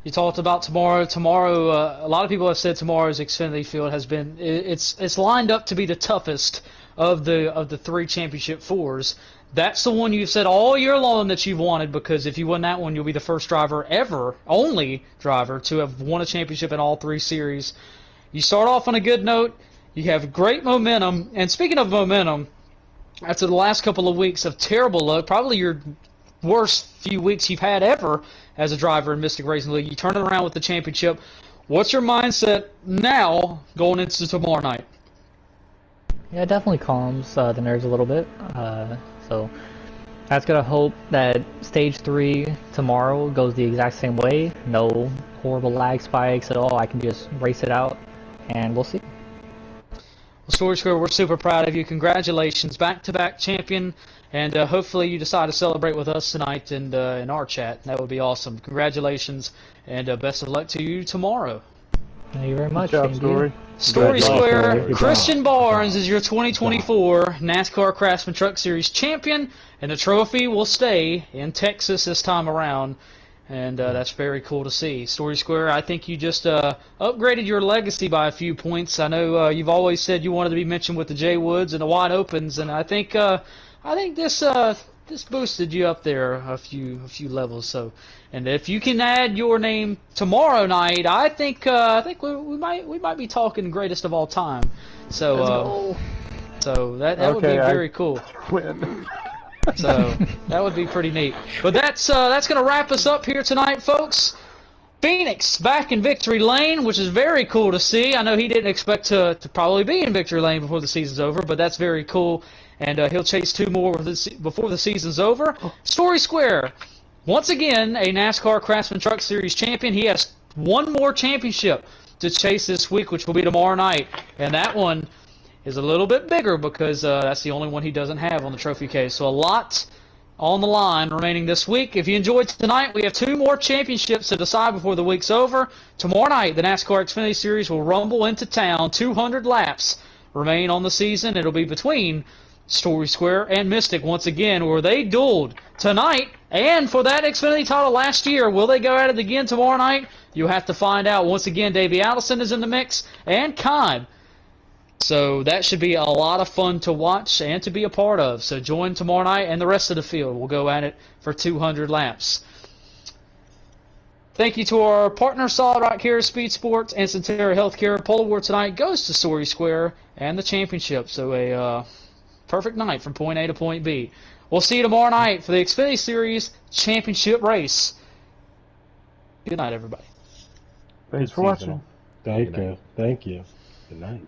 A: You talked about tomorrow. Tomorrow, a lot of people have said tomorrow's Xfinity field has been it's lined up to be the toughest of the 3 championship fours. That's the one you've said all year long that you've wanted, because if you win that one, you'll be the first driver ever, only driver, to have won a championship in all 3 series. You start off on a good note. You have great momentum. And speaking of momentum, after the last couple of weeks of terrible luck, probably your worst few weeks you've had ever as a driver in Mystic Racing League, you turn it around with the championship. What's your mindset now going into tomorrow night?
B: Yeah, it definitely calms the nerves a little bit. So I just gotta hope that stage 3 tomorrow goes the exact same way. No horrible lag spikes at all. I can just race it out, and we'll see.
A: Well, Story Square, we're super proud of you. Congratulations, back-to-back champion, and hopefully you decide to celebrate with us tonight and in our chat. That would be awesome. Congratulations, and best of luck to you tomorrow.
B: Thank you very much.
F: Good job,
B: Same to you.
F: Story.
A: Story Square,
C: Good
A: Christian
C: job.
A: Barnes is your 2024 NASCAR Craftsman Truck Series champion, and the trophy will stay in Texas this time around, and that's very cool to see. Story Square, I think you just upgraded your legacy by a few points. I know you've always said you wanted to be mentioned with the J Woods and the Wide Opens, and I think this boosted you up there a few levels. So, and if you can add your name tomorrow night, I think we might be talking greatest of all time. So that would be very cool.
F: Win.
A: So that would be pretty neat. But that's going to wrap us up here tonight, folks. Phoenix back in victory lane, which is very cool to see. I know he didn't expect to probably be in victory lane before the season's over, but that's very cool. And he'll chase 2 more before the season's over. Story Square, once again, a NASCAR Craftsman Truck Series champion. He has 1 more championship to chase this week, which will be tomorrow night. And that one is a little bit bigger because that's the only one he doesn't have on the trophy case. So a lot on the line remaining this week. If you enjoyed tonight, we have 2 more championships to decide before the week's over. Tomorrow night, the NASCAR Xfinity Series will rumble into town. 200 laps remain on the season. It'll be between Story Square and Mystic once again, where they dueled tonight and for that Xfinity title last year. Will they go at it again tomorrow night? You'll have to find out. Once again, Davey Allison is in the mix and Kime. So that should be a lot of fun to watch and to be a part of. So join tomorrow night, and the rest of the field will go at it for 200 laps. Thank you to our partner, Solid Rock Care Speed Sports and Centera Healthcare. Pole Award tonight goes to Story Square and the championship. So a perfect night from point A to point B. We'll see you tomorrow night for the Xfinity Series championship race. Good night, everybody.
F: Thanks for watching.
C: Thank you. Thank you. Good night.